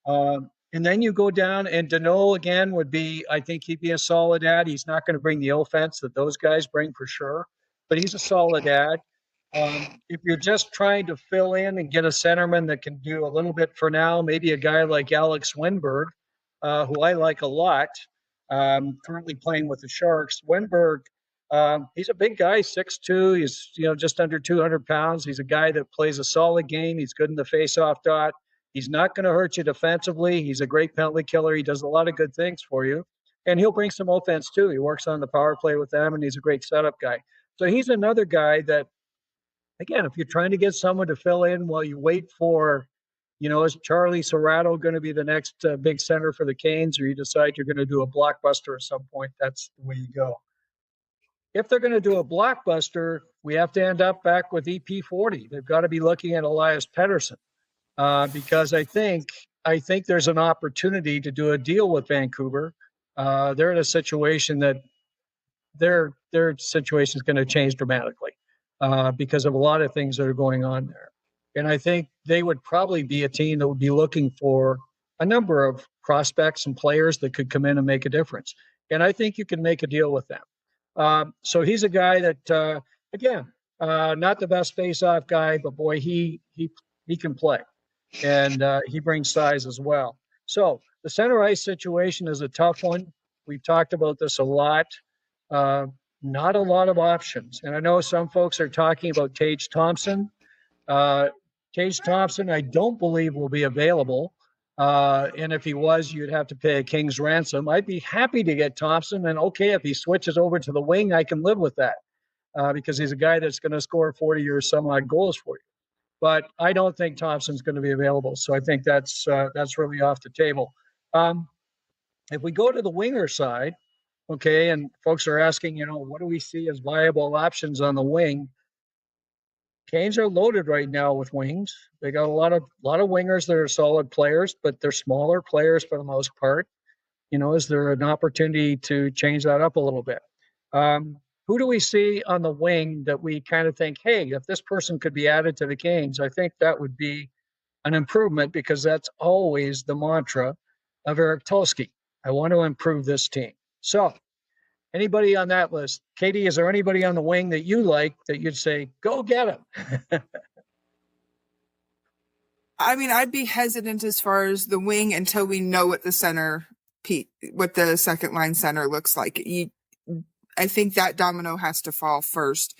And then you go down, and Danault, again, would be, I think he'd be a solid ad. He's not going to bring the offense that those guys bring for sure, but he's a solid ad. If you're just trying to fill in and get a centerman that can do a little bit for now, maybe a guy like Alex Wennberg, who I like a lot, currently playing with the Sharks. Wennberg, he's a big guy, 6'2". He's just under 200 pounds. He's a guy that plays a solid game. He's good in the face-off dot. He's not going to hurt you defensively. He's a great penalty killer. He does a lot of good things for you. And he'll bring some offense too. He works on the power play with them, and he's a great setup guy. So he's another guy that, again, if you're trying to get someone to fill in while you wait for, is Charlie Serrato going to be the next big center for the Canes, or you decide you're going to do a blockbuster at some point, that's the way you go. If they're going to do a blockbuster, we have to end up back with EP40. They've got to be looking at Elias Pettersson. Because I think there's an opportunity to do a deal with Vancouver. They're in a situation that their situation is going to change dramatically because of a lot of things that are going on there. And I think they would probably be a team that would be looking for a number of prospects and players that could come in and make a difference. And I think you can make a deal with them. So he's a guy that, again, not the best face-off guy, but boy, he can play. And he brings size as well. So the center ice situation is a tough one. We've talked about this a lot. Not a lot of options. And I know some folks are talking about Tage Thompson. Tage Thompson, I don't believe will be available. And if he was, you'd have to pay a king's ransom. I'd be happy to get Thompson. And okay, if he switches over to the wing, I can live with that because he's a guy that's going to score 40 or some odd goals for you. But I don't think Thompson's going to be available. So I think that's really off the table. If we go to the winger side, okay, and folks are asking, what do we see as viable options on the wing? Canes are loaded right now with wings. They got a lot of wingers that are solid players, but they're smaller players for the most part. Is there an opportunity to change that up a little bit? Who do we see on the wing that we kind of think, hey, if this person could be added to the Canes, I think that would be an improvement because that's always the mantra of Eric Tulsky. I want to improve this team. So anybody on that list? Katie, is there anybody on the wing that you like that you'd say, go get him? I mean, I'd be hesitant as far as the wing until we know what the second line center looks like. I think that domino has to fall first.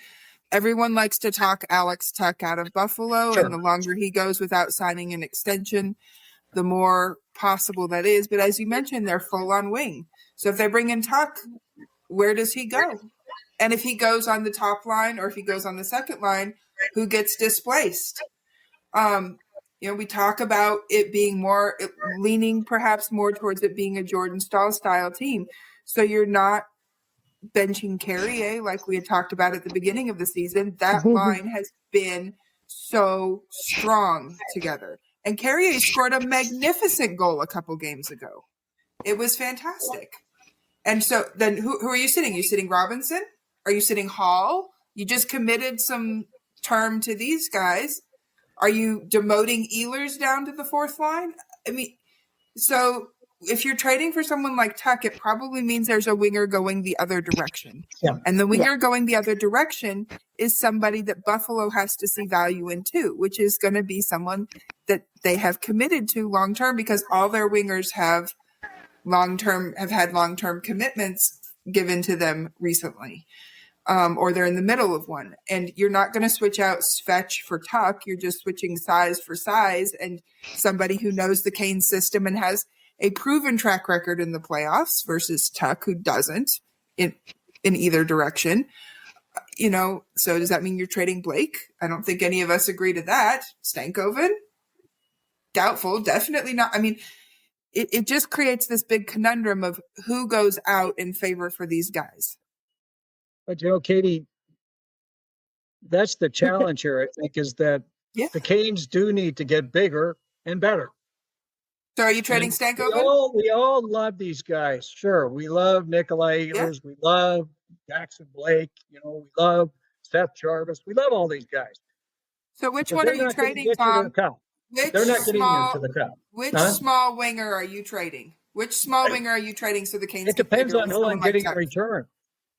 Everyone likes to talk Alex Tuch out of Buffalo, sure. And the longer he goes without signing an extension, the more possible that is. But as you mentioned, they're full on wing. So if they bring in Tuch, where does he go? And if he goes on the top line or if he goes on the second line, who gets displaced? We talk about it being leaning perhaps more towards it being a Jordan Staal style team. So you're not benching Carrier like we had talked about at the beginning of the season. That line has been so strong together. And Carrier scored a magnificent goal a couple games ago. It was fantastic. And so then who are you sitting? Are you sitting Robinson? Are you sitting Hall? You just committed some term to these guys. Are you demoting Ehlers down to the fourth line? I mean, so if you're trading for someone like Tuch, it probably means there's a winger going the other direction. Yeah. And the winger going the other direction is somebody that Buffalo has to see value in too, which is going to be someone that they have committed to long-term because all their wingers have had long-term commitments given to them recently. Or they're in the middle of one. And you're not going to switch out Svech for Tuch. You're just switching size for size and somebody who knows the Canes system and has a proven track record in the playoffs versus Tuch, who doesn't in either direction. So does that mean you're trading Blake? I don't think any of us agree to that. Stankoven? Doubtful. Definitely not. I mean, it just creates this big conundrum of who goes out in favor for these guys. But, Katie, that's the challenge here, I think, is that the Canes do need to get bigger and better. So are you trading Stankoven? We all love these guys. Sure. We love Nikolai Ehlers. We love Jackson Blake. We love Seth Jarvis. We love all these guys. So which one are you trading, Tom? They're not getting into the cup. Which small winger are you trading? Which small winger are you trading so the Canes It depends on who I'm getting in return.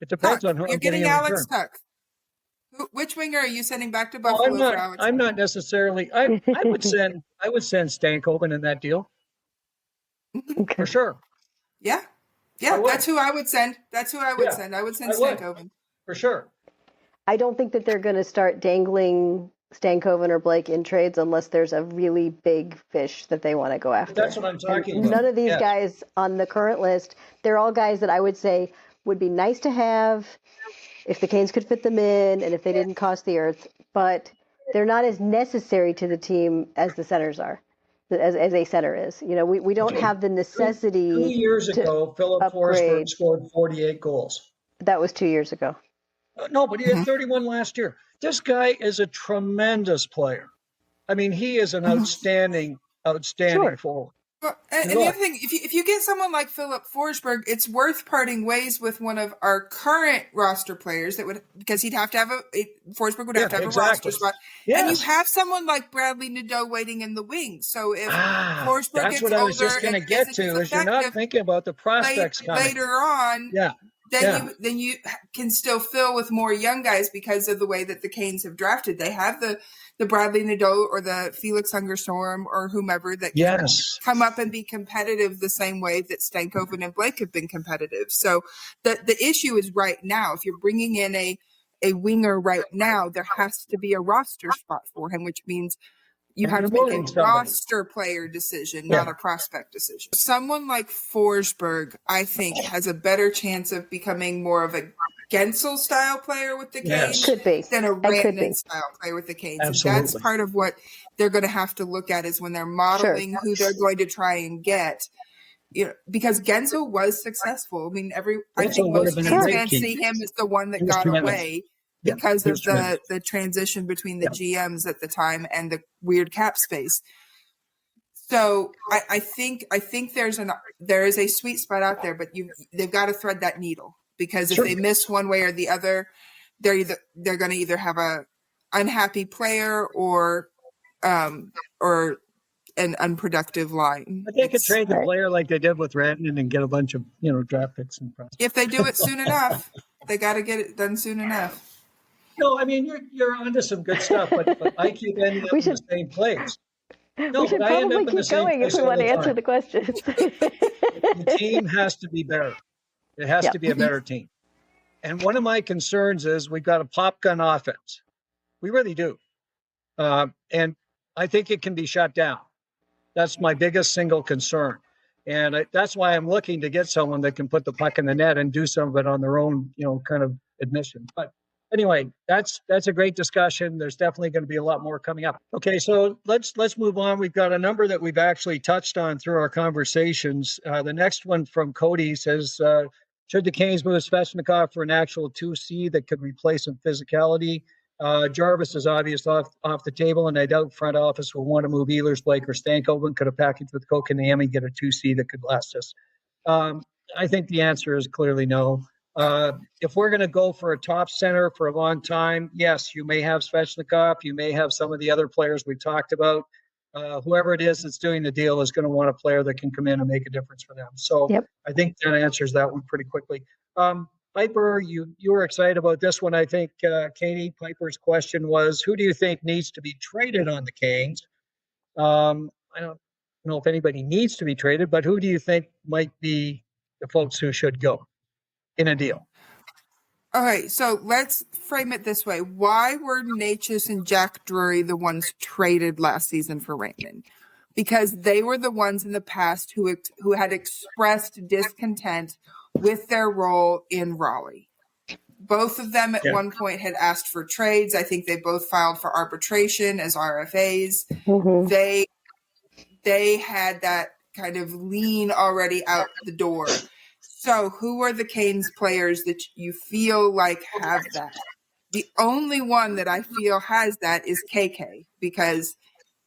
It depends on who I'm getting in return. You're getting Alex Tuch. Which winger are you sending back to Buffalo for Alex Tuch? I'm not necessarily. I would send Stankoven in that deal. Okay. For sure. Yeah, that's who I would send. I would send Stankoven. For sure. I don't think that they're going to start dangling Stankoven or Blake in trades unless there's a really big fish that they want to go after. That's what I'm talking about. None of these guys on the current list, they're all guys that I would say would be nice to have if the Canes could fit them in and if they didn't cost the earth, but they're not as necessary to the team as the centers are. As a center is. We don't have the necessity. 2 years ago, Philip Forsberg scored 48 goals. That was 2 years ago. No, but he had 31 last year. This guy is a tremendous player. I mean, he is an outstanding forward. Well, and the other thing, if you get someone like Philip Forsberg, it's worth parting ways with one of our current roster players because he'd have to have Forsberg would have to have a roster spot. Yes. And you have someone like Bradley Nadeau waiting in the wings. So if Forsberg that's gets what I was just going to get to is you're not thinking about the prospects later on. Then you can still fill with more young guys because of the way that the Canes have drafted. They have the Bradley Nadeau or the Felix Hungerstorm or whomever that can come up and be competitive the same way that Stankoven and Blake have been competitive. So the issue is right now, if you're bringing in a winger right now, there has to be a roster spot for him, which means you have to make a roster player decision, not a prospect decision. Someone like Forsberg, I think, has a better chance of becoming more of a Gensel-style player with the Canes than a Rantanen-style player with the Canes. Absolutely. And that's part of what they're going to have to look at is when they're modeling who they're going to try and get. Because Gensel was successful. I mean, I think most fans see him as the one that got away. Because of the transition between the GMs at the time and the weird cap space. So I think there is a sweet spot out there, but they've got to thread that needle because if they miss one way or the other, they're going to either have a unhappy player or an unproductive line. But they could trade the player like they did with Rantanen and get a bunch of draft picks and prospects. If they do it soon enough, they got to get it done soon enough. No, I mean you're onto some good stuff, but I keep ending up in the same place. No, we should probably keep going if we want to answer the questions. The team has to be better. It has to be a better team. And one of my concerns is we've got a pop gun offense. We really do. And I think it can be shut down. That's my biggest single concern. And that's why I'm looking to get someone that can put the puck in the net and do some of it on their own, kind of admission. But anyway, that's a great discussion. There's definitely going to be a lot more coming up. Okay, so let's move on. We've got a number that we've actually touched on through our conversations. The next one from Cody says, should the Canes move Svechnikov for an actual 2C that could replace some physicality? Jarvis is obvious off the table, and I doubt front office will want to move Ehlers, Blake, or Stankoven. Could a package with Kotkaniemi get a 2C that could last us? I think the answer is clearly no. If we're going to go for a top center for a long time, yes, you may have Svechnikov. You may have some of the other players we've talked about. Whoever it is that's doing the deal is going to want a player that can come in and make a difference for them. So I think that answers that one pretty quickly. Piper, you were excited about this one. I think, Katie, Piper's question was, who do you think needs to be traded on the Canes? I don't know if anybody needs to be traded, but who do you think might be the folks who should go in a deal? All right, so let's frame it this way. Why were Necas and Jack Drury the ones traded last season for Raymond? Because they were the ones in the past who had expressed discontent with their role in Raleigh. Both of them at one point had asked for trades. I think they both filed for arbitration as RFAs. Mm-hmm. They had that kind of lean already out the door. So who are the Canes players that you feel like have that? The only one that I feel has that is KK, because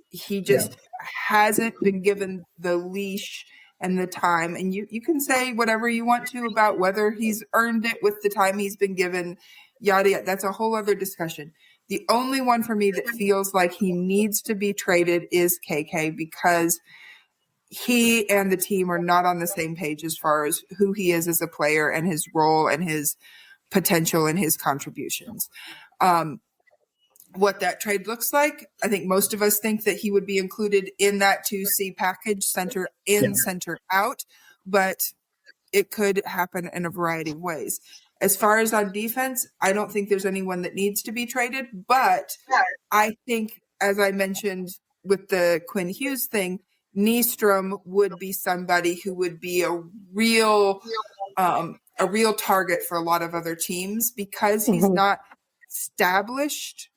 he just hasn't been given the leash and the time. And you can say whatever you want to about whether he's earned it with the time he's been given, yada, yada. That's a whole other discussion. The only one for me that feels like he needs to be traded is KK, because he and the team are not on the same page as far as who he is as a player and his role and his potential and his contributions. What that trade looks like, I think most of us think that he would be included in that 2C package, center in, center out, but it could happen in a variety of ways. As far as on defense, I don't think there's anyone that needs to be traded, but I think, as I mentioned with the Quinn Hughes thing, Nystrom would be somebody who would be a real target for a lot of other teams, because he's not established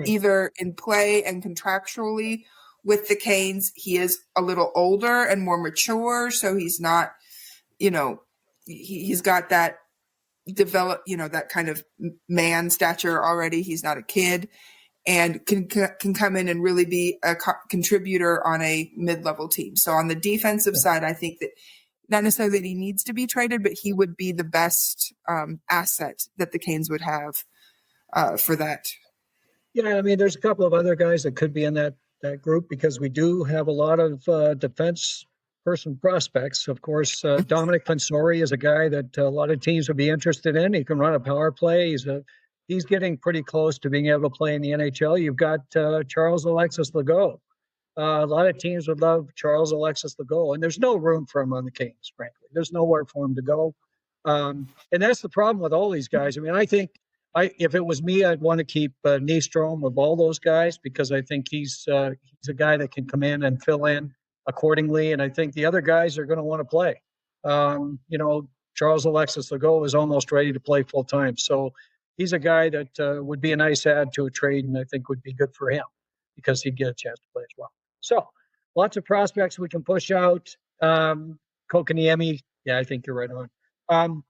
either in play and contractually with the Canes. He is a little older and more mature, so he's not, he's got that that kind of man stature already. He's not a kid, and can come in and really be a contributor on a mid-level team. So on the defensive side, I think that not necessarily that he needs to be traded, but he would be the best asset that the Canes would have for that. Yeah, I mean, there's a couple of other guys that could be in that group, because we do have a lot of defense person prospects. Of course, Dominic Fensori is a guy that a lot of teams would be interested in. He can run a power play. He's getting pretty close to being able to play in the NHL. You've got Charles Alexis Legault. A lot of teams would love Charles Alexis Legault, and there's no room for him on the Canes, frankly. There's nowhere for him to go. And that's the problem with all these guys. I mean, I think if it was me, I'd want to keep Nystrom of all those guys, because I think he's a guy that can come in and fill in accordingly. And I think the other guys are going to want to play. Charles Alexis Legault is almost ready to play full time. So he's a guy that would be a nice add to a trade, and I think would be good for him, because he'd get a chance to play as well. So lots of prospects we can push out. Kokaniemi, yeah, I think you're right on.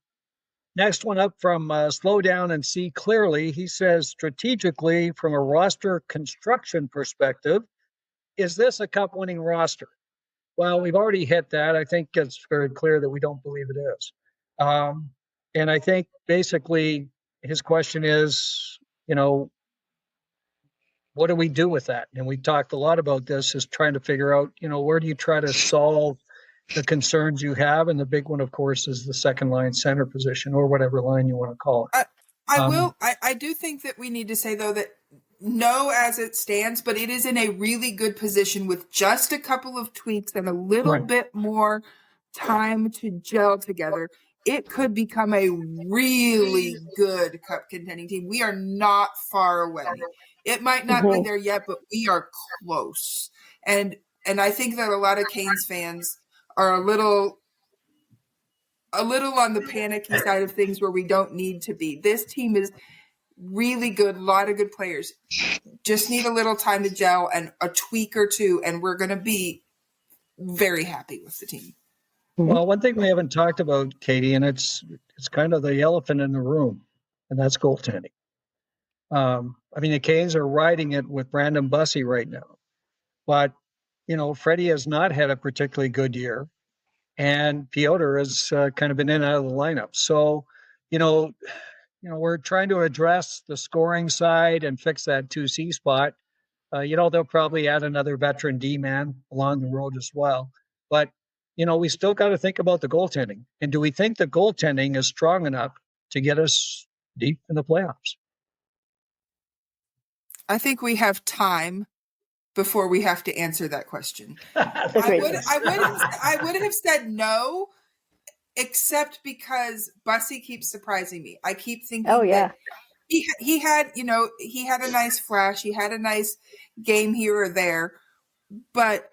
Next one up from Slow Down and See Clearly. He says, strategically, from a roster construction perspective, is this a cup-winning roster? Well, we've already hit that. I think it's very clear that we don't believe it is. And I think basically his question is, what do we do with that? And we talked a lot about this, is trying to figure out, where do you try to solve the concerns you have? And the big one, of course, is the second line center position, or whatever line you want to call it. I do think that we need to say, though, that no, as it stands, but it is in a really good position with just a couple of tweaks and a little bit more time to gel together. It could become a really good cup contending team. We are not far away. It might not be there yet, but we are close. And I think that a lot of Canes fans are a little on the panicky side of things, where we don't need to be. This team is really good, a lot of good players. Just need a little time to gel and a tweak or two, and we're going to be very happy with the team. Well, one thing we haven't talked about, Katie, and it's kind of the elephant in the room, and that's goaltending. The Canes are riding it with Brandon Bussey right now. But, Freddie has not had a particularly good year, and Piotr has kind of been in and out of the lineup. So, we're trying to address the scoring side and fix that 2C spot. They'll probably add another veteran D-man along the road as well. But, we still got to think about the goaltending. And do we think the goaltending is strong enough to get us deep in the playoffs? I think we have time before we have to answer that question. I would have said no, except because Bussey keeps surprising me. I keep thinking, that he had a nice flash, he had a nice game here or there, but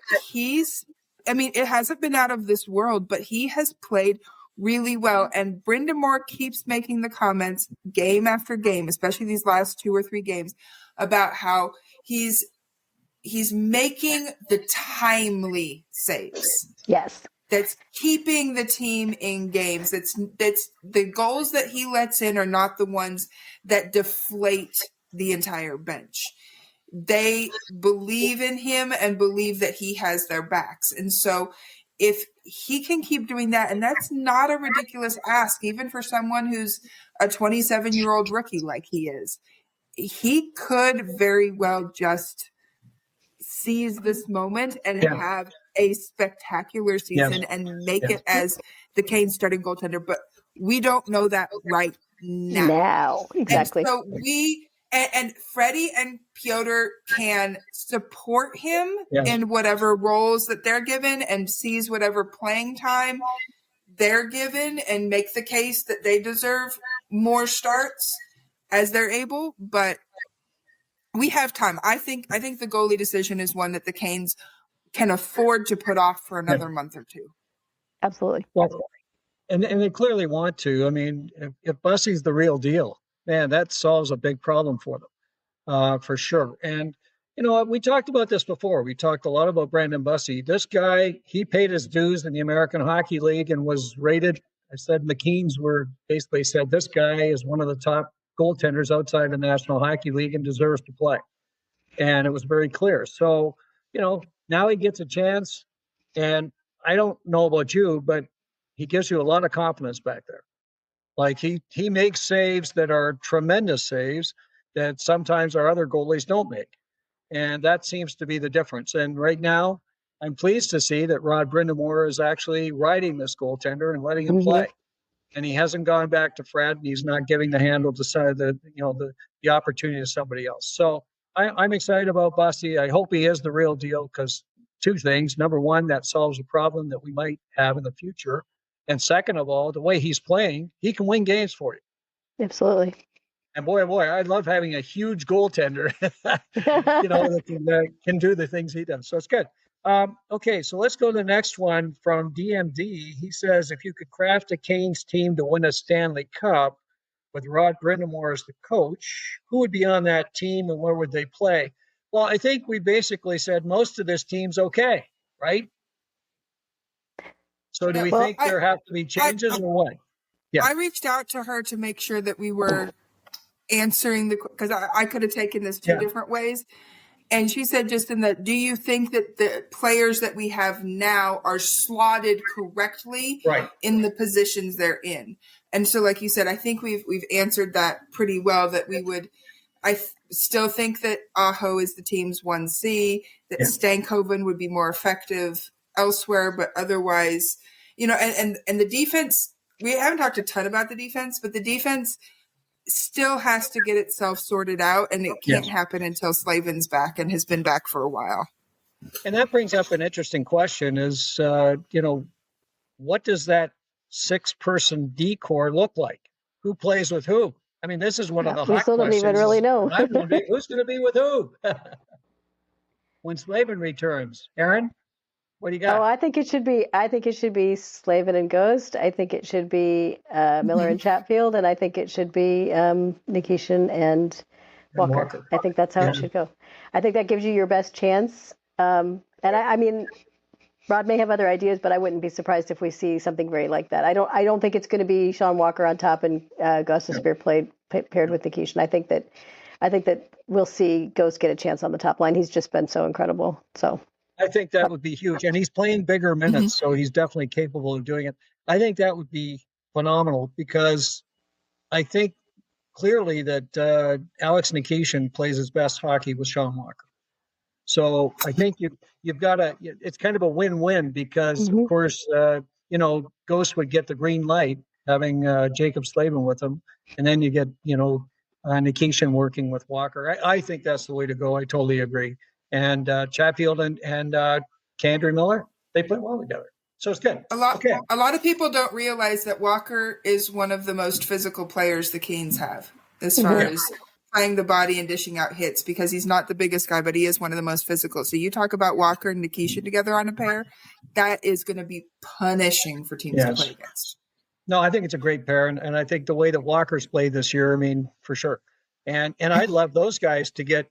it hasn't been out of this world, but he has played really well. And Brindamore keeps making the comments game after game, especially these last 2 or 3 games, about how he's making the timely saves. Yes. That's keeping the team in games. That's the goals that he lets in are not the ones that deflate the entire bench. They believe in him and believe that he has their backs. And so if he can keep doing that, and that's not a ridiculous ask, even for someone who's a 27-year-old rookie like he is, he could very well just seize this moment and have a spectacular season and make it as the Canes starting goaltender. But we don't know that right now. Exactly. And so and Freddie and Piotr can support him in whatever roles that they're given and seize whatever playing time they're given and make the case that they deserve more starts as they're able. But we have time. I think the goalie decision is one that the Canes can afford to put off for another month or two. Absolutely. Well, and they clearly want to. I mean, if Bussy's the real deal, man, that solves a big problem for them, for sure. And you know what? We talked about this before. We talked a lot about Brandon Bussy. This guy, he paid his dues in the American Hockey League and was rated. I said McKean's were basically said this guy is one of the top goaltenders outside the National Hockey League and deserves to play. And it was very clear. So, you know, now he gets a chance. And I don't know about you, but he gives you a lot of confidence back there. Like he makes saves that are tremendous saves that sometimes our other goalies don't make. And that seems to be the difference. And right now, I'm pleased to see that Rod Brindamore is actually riding this goaltender and letting him play. And he hasn't gone back to Fred, and he's not giving the handle to the opportunity to somebody else. So I'm excited about Bussy. I hope he is the real deal because 2 things. Number one, that solves a problem that we might have in the future. And second of all, the way he's playing, he can win games for you. Absolutely. And boy, I love having a huge goaltender, that can do the things he does. So it's good. Okay, so let's go to the next one from DMD. He says, if you could craft a Canes team to win a Stanley Cup with Rod Brindamore as the coach, who would be on that team and where would they play? Well, I think we basically said most of this team's okay, right? So do we think there have to be changes or what? Yeah. I reached out to her to make sure that we were answering because I could have taken this 2 different ways. And she said just in that, do you think that the players that we have now are slotted correctly in the positions they're in? And so, like you said, I think we've answered that pretty well, that we would, still think that Aho is the team's 1C, that Stankoven would be more effective elsewhere, but otherwise, and the defense, we haven't talked a ton about the defense, but the defense still has to get itself sorted out, and it can't happen until Slavin's back and has been back for a while. And that brings up an interesting question is, what does that 6-person D-core look like? Who plays with who? I mean, this is one of the hot questions. We still don't even really know. I'm wondering who's going to be with who when Slavin returns. Erin, what do you got? I think it should be Slavin and Ghost. I think it should be Miller and Chatfield, and I think it should be Nikishin and Walker. I think that's how it should go. I think that gives you your best chance. And I mean, Rod may have other ideas, but I wouldn't be surprised if we see something very like that. I don't think it's going to be Sean Walker on top and Gostisbehere paired with Nikishin. I think that we'll see Ghost get a chance on the top line. He's just been so incredible. So I think that would be huge. And he's playing bigger minutes, so he's definitely capable of doing it. I think that would be phenomenal because I think clearly that Alex Nikishin plays his best hockey with Sean Walker. So I think you've got to – it's kind of a win-win because, of course, Ghost would get the green light having Jacob Slavin with him, and then you get, Nikishin working with Walker. I think that's the way to go. I totally agree. And Chatfield and Kadri Miller, they play well together. So it's good. A lot of people don't realize that Walker is one of the most physical players the Canes have as far as playing the body and dishing out hits, because he's not the biggest guy, but he is one of the most physical. So you talk about Walker and Nikishin together on a pair, that is going to be punishing for teams to play against. No, I think it's a great pair, and I think the way that Walker's played this year, I mean, for sure. And I'd love those guys to get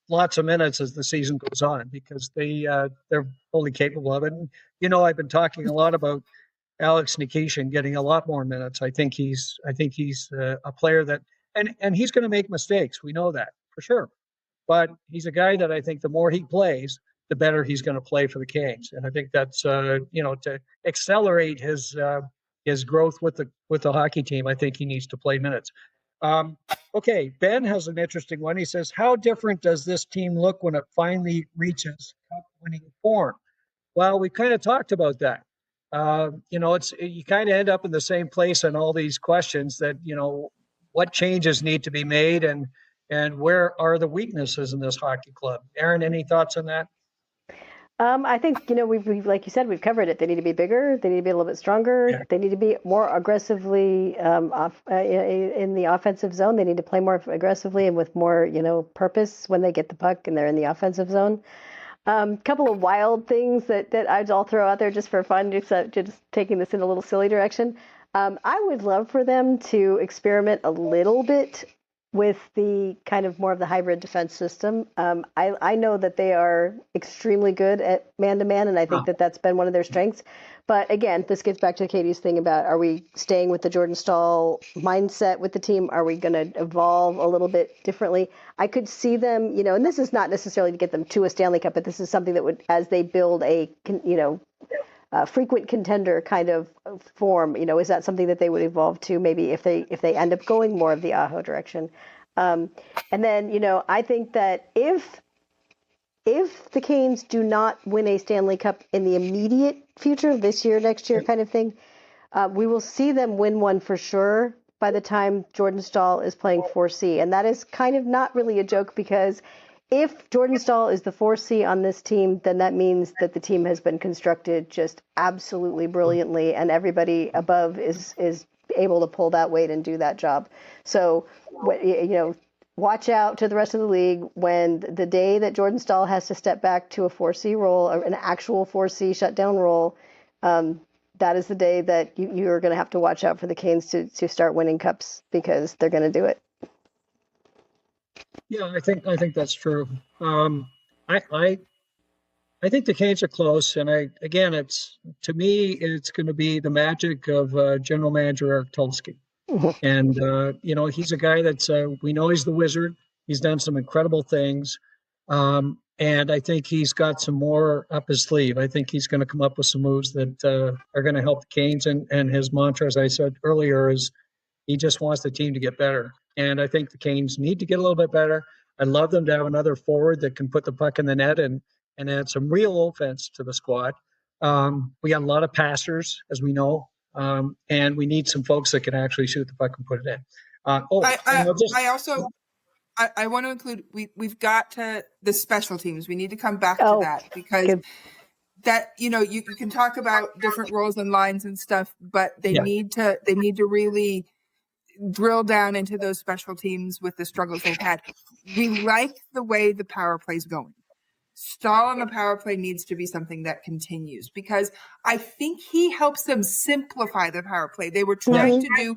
lots of minutes as the season goes on because they're fully capable of it. And, I've been talking a lot about Alex Nikishin getting a lot more minutes. I think he's a player that, and he's going to make mistakes. We know that for sure. But he's a guy that I think the more he plays, the better he's going to play for the Canes. And I think that's to accelerate his growth with the hockey team. I think he needs to play minutes. Okay, Ben has an interesting one. He says, "How different does this team look when it finally reaches cup-winning form?" Well, we kind of talked about that. You kind of end up in the same place in all these questions that what changes need to be made and where are the weaknesses in this hockey club. Erin, any thoughts on that? I think, we've like you said, we've covered it. They need to be bigger. They need to be a little bit stronger. Yeah. They need to be more aggressively in the offensive zone. They need to play more aggressively and with more, purpose when they get the puck and they're in the offensive zone. Couple of wild things that I'll throw out there just for fun, just taking this in a little silly direction. I would love for them to experiment a little bit with the kind of more of the hybrid defense system. I know that they are extremely good at man-to-man, and I think that's been one of their strengths. But again, this gets back to Katie's thing about, are we staying with the Jordan Staal mindset with the team? Are we going to evolve a little bit differently? I could see them, and this is not necessarily to get them to a Stanley Cup, but this is something that would, as they build a frequent contender kind of form, is that something that they would evolve to maybe if they end up going more of the Aho direction? And then, I think that if the Canes do not win a Stanley Cup in the immediate future, this year, next year kind of thing, we will see them win one for sure by the time Jordan Staal is playing 4C. And that is kind of not really a joke, because if Jordan Staal is the 4C on this team, then that means that the team has been constructed just absolutely brilliantly, and everybody above is able to pull that weight and do that job. So, watch out to the rest of the league when the day that Jordan Staal has to step back to a 4C role, or an actual 4C shutdown role. That is the day that you're going to have to watch out for the Canes to start winning cups, because they're going to do it. Yeah, I think that's true. I think the Canes are close, and to me it's going to be the magic of General Manager Eric Tulsky. And he's a guy that's we know he's the wizard. He's done some incredible things, and I think he's got some more up his sleeve. I think he's going to come up with some moves that are going to help the Canes. And his mantra, as I said earlier, is he just wants the team to get better. And I think the Canes need to get a little bit better. I'd love them to have another forward that can put the puck in the net and add some real offense to the squad. We got a lot of passers, as we know, and we need some folks that can actually shoot the puck and put it in. I want to include, we've got to the special teams. We need to come back to that, because that, you can talk about different roles and lines and stuff, but they need to really drill down into those special teams with the struggles they've had. We like the way the power play is going. Staal on the power play needs to be something that continues, because I think he helps them simplify the power play. They were trying to do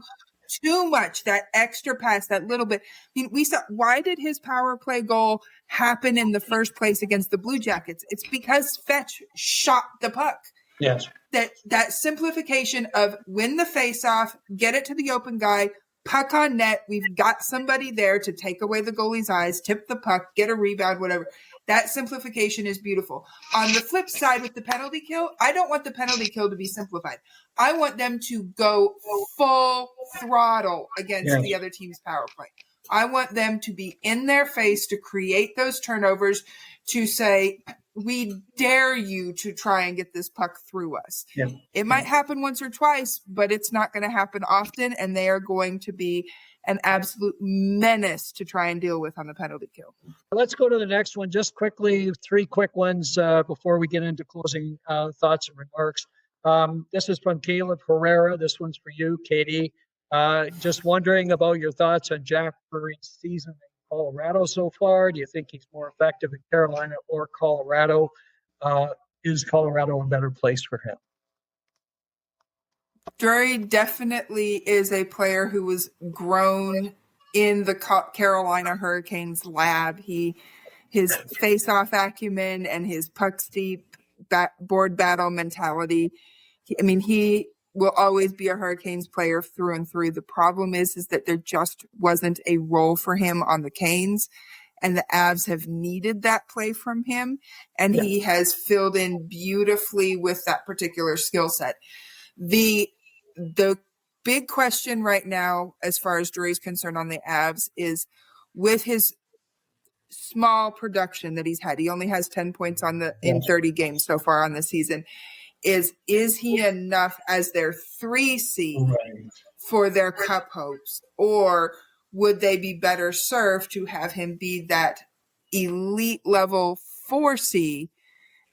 too much, that extra pass, that little bit. I mean, we saw, why did his power play goal happen in the first place against the Blue Jackets? It's because Fetch shot the puck. Yes. That simplification of win the faceoff, get it to the open guy, puck on net. We've got somebody there to take away the goalie's eyes, tip the puck, get a rebound, whatever. That simplification is beautiful. On the flip side, with the penalty kill, I don't want the penalty kill to be simplified. I want them to go full throttle against the other team's power play. I want them to be in their face, to create those turnovers, to say, we dare you to try and get this puck through us. Yeah. It might happen once or twice, but it's not going to happen often, and they are going to be an absolute menace to try and deal with on the penalty kill. Let's go to the next one. Just quickly, 3 quick ones before we get into closing thoughts and remarks. This is from Caleb Herrera. This one's for you, Katie. Just wondering about your thoughts on Jack Murray's season in Colorado so far. Do you think he's more effective in Carolina or Colorado? Is Colorado a better place for him? Drury definitely is a player who was grown in the Carolina Hurricanes lab. His face-off acumen and his puck deep board battle mentality. He will always be a Hurricanes player through and through. The problem is that there just wasn't a role for him on the Canes, and the Avs have needed that play from him, and he has filled in beautifully with that particular skill set. The big question right now, as far as Drury's concerned on the Avs, is with his small production that he's had. He only has 10 points in 30 games so far on the season. Is he enough as their 3C for their cup hopes, or would they be better served to have him be that elite level 4C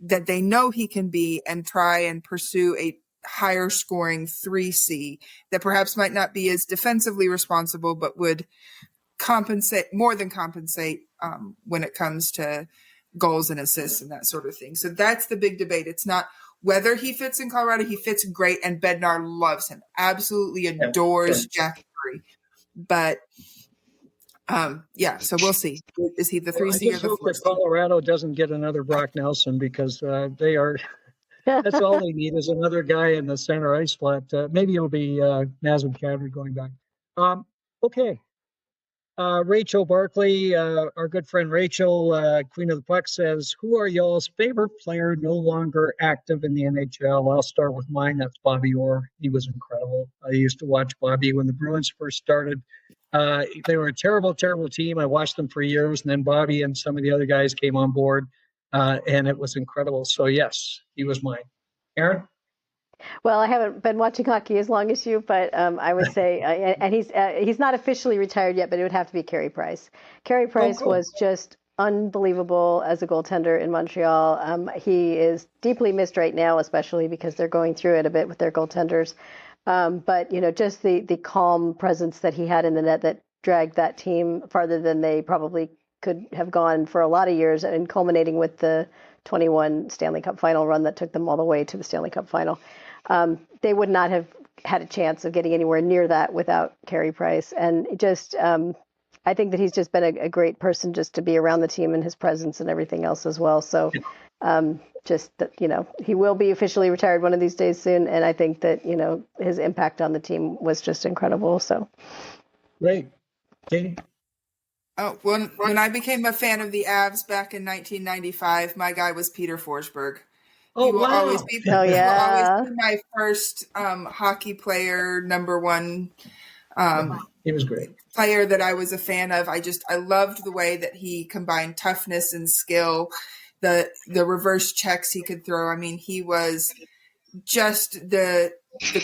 that they know he can be, and try and pursue a higher scoring 3C that perhaps might not be as defensively responsible, but would more than compensate when it comes to goals and assists and that sort of thing. So that's the big debate. It's not whether he fits in Colorado. He fits great, and Bednar loves him, absolutely adores Jack Drury. But so we'll see. Is he the 3C or the 4C? Colorado doesn't get another Brock Nelson, because they are. That's all they need, is another guy in the center ice slot. Maybe it'll be Nazem Kadri going back. Okay. Rachel Barkley, our good friend Rachel, Queen of the Puck, says, who are y'all's favorite player no longer active in the NHL? I'll start with mine. That's Bobby Orr. He was incredible. I used to watch Bobby when the Bruins first started. They were a terrible, terrible team. I watched them for years, and then Bobby and some of the other guys came on board, and it was incredible. So, yes, he was mine. Erin? Well, I haven't been watching hockey as long as you, but I would say, and he's not officially retired yet, but it would have to be Carey Price. Carey Price was just unbelievable as a goaltender in Montreal. He is deeply missed right now, especially because they're going through it a bit with their goaltenders. But, just the calm presence that he had in the net that dragged that team farther than they probably could have gone for a lot of years, and culminating with the 21 Stanley Cup final run that took them all the way to the Stanley Cup final. They would not have had a chance of getting anywhere near that without Carey Price. And just, I think that he's just been a great person just to be around the team, and his presence and everything else as well. So just that, he will be officially retired one of these days soon. And I think that, his impact on the team was just incredible. So. Great. Katie? Oh, when I became a fan of the Avs back in 1995, my guy was Peter Forsberg. He will always be my first hockey player, number one. He was great. Player that I was a fan of. I loved the way that he combined toughness and skill, the reverse checks he could throw. He was just the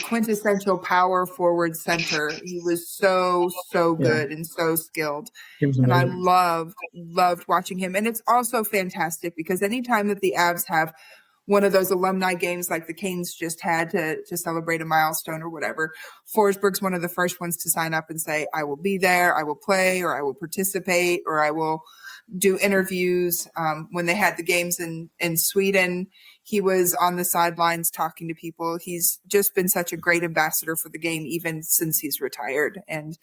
quintessential power forward center. He was so good and so skilled. And I loved watching him. And it's also fantastic because anytime that the Avs have one of those alumni games like the Canes just had to celebrate a milestone or whatever, Forsberg's one of the first ones to sign up and say, I will be there, I will play, or I will participate, or I will do interviews. When they had the games in Sweden, he was on the sidelines talking to people. He's just been such a great ambassador for the game, even since he's retired. And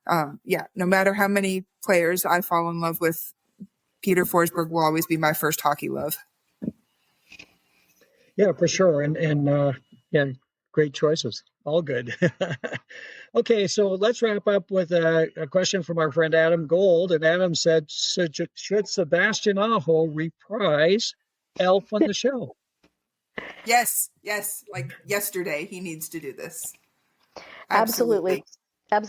no matter how many players I fall in love with, Peter Forsberg will always be my first hockey love. Yeah, for sure. And great choices. All good. Okay, so let's wrap up with a question from our friend Adam Gold. And Adam said, should Sebastian Aho reprise Elf on the Shelf? Yes. Like yesterday, he needs to do this. Absolutely, I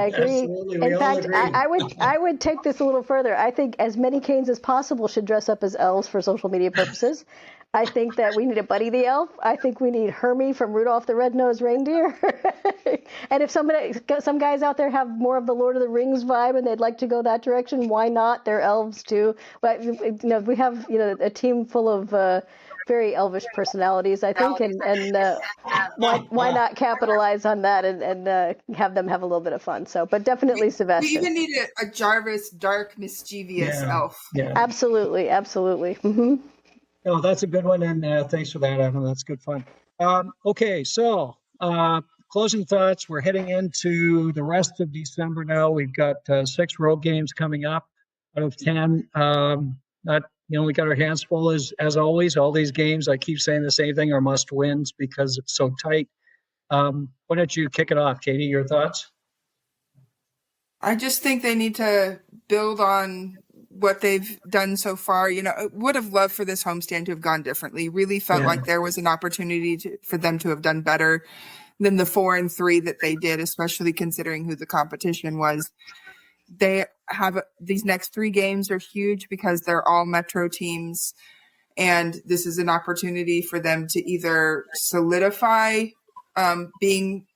agree. Absolutely, in fact, I would take this a little further. I think as many Canes as possible should dress up as elves for social media purposes. I think that we need a Buddy the Elf. I think we need Hermie from Rudolph the Red-Nosed Reindeer. And if some guys out there have more of the Lord of the Rings vibe and they'd like to go that direction, why not? They're elves too. But we have a team full of very elvish personalities, I think, and why not capitalize on that and have them have a little bit of fun? So, but definitely Sebastian. We even need a Jarvis, dark, mischievous elf. Yeah. Absolutely. Mm-hmm. Oh, that's a good one, and thanks for that, Adam. That's good fun. Okay, so closing thoughts. We're heading into the rest of December now. We've got 6 road games coming up out of 10. We got our hands full as always. All these games, I keep saying the same thing, are must wins because it's so tight. Why don't you kick it off, Katie? Your thoughts? I just think they need to build on what they've done so far. I would have loved for this homestand to have gone differently. Really felt like there was an opportunity for them to have done better than the 4-3 that they did, especially considering who the competition was. They have these next 3 games are huge because they're all Metro teams. And this is an opportunity for them to either solidify being,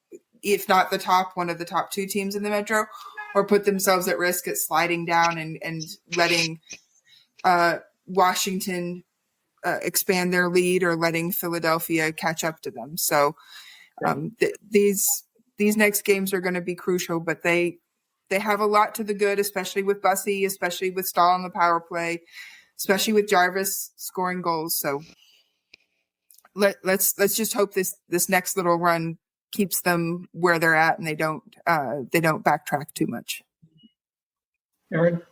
if not the top, one of the top 2 teams in the Metro, or put themselves at risk at sliding down and letting Washington expand their lead or letting Philadelphia catch up to them. So these next games are going to be crucial, but they have a lot to the good, especially with Bussey, especially with Stahl on the power play, especially with Jarvis scoring goals. So let's just hope this next little run keeps them where they're at and they don't backtrack too much. Erin?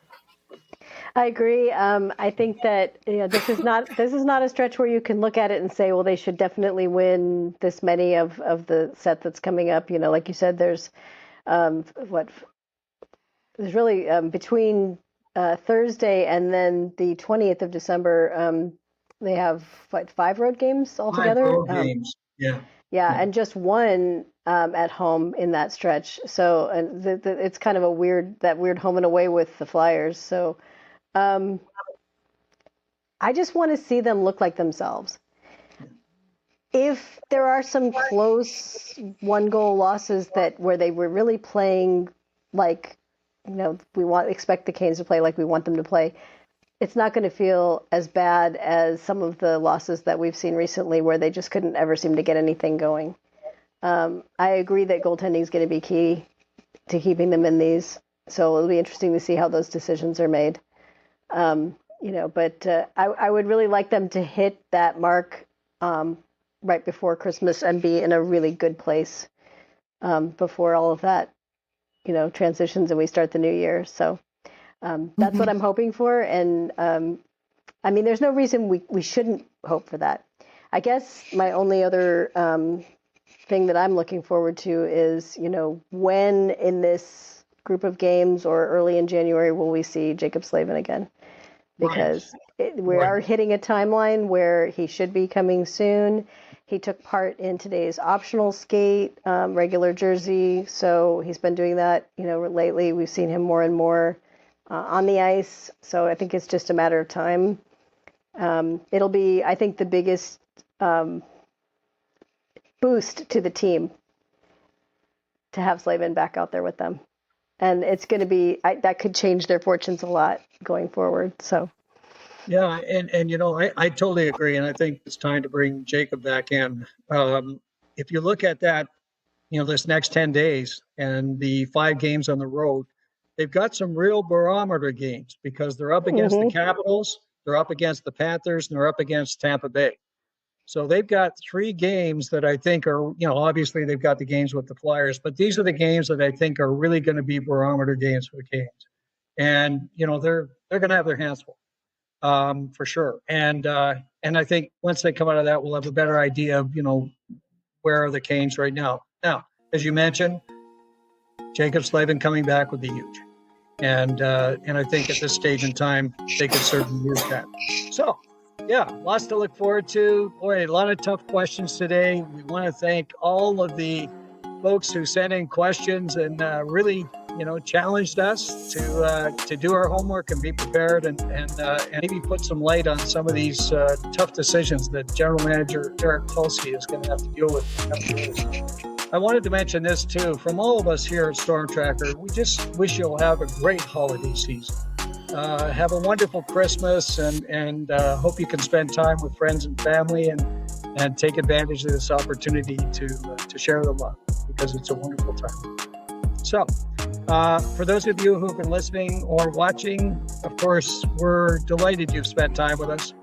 I agree. I think that this is not a stretch where you can look at it and say, well, they should definitely win this many of the set that's coming up. Like you said, there's really between Thursday and then the 20th of December, they have 5 road games altogether. 5 road games. Yeah, and just 1 at home in that stretch. So it's kind of that weird home and away with the Flyers. So I just want to see them look like themselves. If there are some close 1-goal losses where they were really playing like, we expect the Canes to play like we want them to play, it's not going to feel as bad as some of the losses that we've seen recently where they just couldn't ever seem to get anything going. I agree that goaltending is going to be key to keeping them in these. So it'll be interesting to see how those decisions are made. But I would really like them to hit that mark right before Christmas and be in a really good place before all of that, transitions and we start the new year. So that's what I'm hoping for. And there's no reason we shouldn't hope for that. I guess my only other thing that I'm looking forward to is, when in this group of games or early in January will we see Jacob Slavin again? Because we are hitting a timeline where he should be coming soon. He took part in today's optional skate, regular jersey. So he's been doing that, lately. We've seen him more and more on the ice. So I think it's just a matter of time. It'll be, I think, the biggest boost to the team to have Slavin back out there with them. And it's going to be, that could change their fortunes a lot going forward. So. Yeah, and I totally agree, and I think it's time to bring Jacob back in. If you look at that, this next 10 days and the 5 games on the road, they've got some real barometer games because they're up against the Capitals, they're up against the Panthers, and they're up against Tampa Bay. So they've got 3 games that I think are, obviously they've got the games with the Flyers, but these are the games that I think are really going to be barometer games for the Canes. And, they're going to have their hands full. For sure. And I think once they come out of that, we'll have a better idea of, where are the Canes right now. Now, as you mentioned, Jacob Slavin coming back would be huge. And I think at this stage in time, they could certainly use that. So, yeah, lots to look forward to. Boy, a lot of tough questions today. We want to thank all of the folks who sent in questions and really, challenged us to do our homework and be prepared and maybe put some light on some of these tough decisions that General Manager Eric Tulsi is going to have to deal with. I wanted to mention this too. From all of us here at Storm Tracker, we just wish you'll have a great holiday season. Have a wonderful Christmas and hope you can spend time with friends and family and take advantage of this opportunity to share the love because it's a wonderful time. So, for those of you who've been listening or watching, of course, we're delighted you've spent time with us.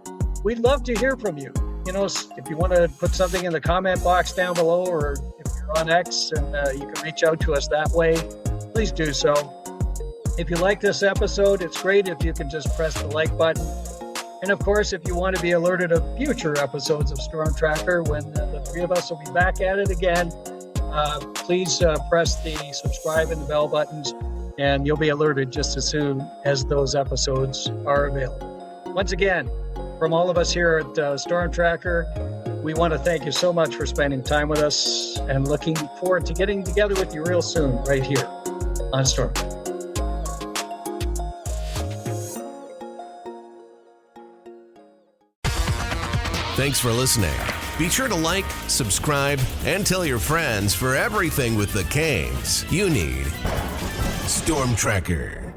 We'd love to hear from you. If you want to put something in the comment box down below or if you're or on X, and you can reach out to us that way. Please do so. If you like this episode, it's great if you can just press the like button. And of course, if you want to be alerted of future episodes of Storm Tracker when the three of us will be back at it again, please press the subscribe and the bell buttons, and you'll be alerted just as soon as those episodes are available. Once again, from all of us here at Storm Tracker, we want to thank you so much for spending time with us and looking forward to getting together with you real soon right here on Storm. Thanks for listening. Be sure to like, subscribe, and tell your friends for everything with the Canes you need. Storm Tracker.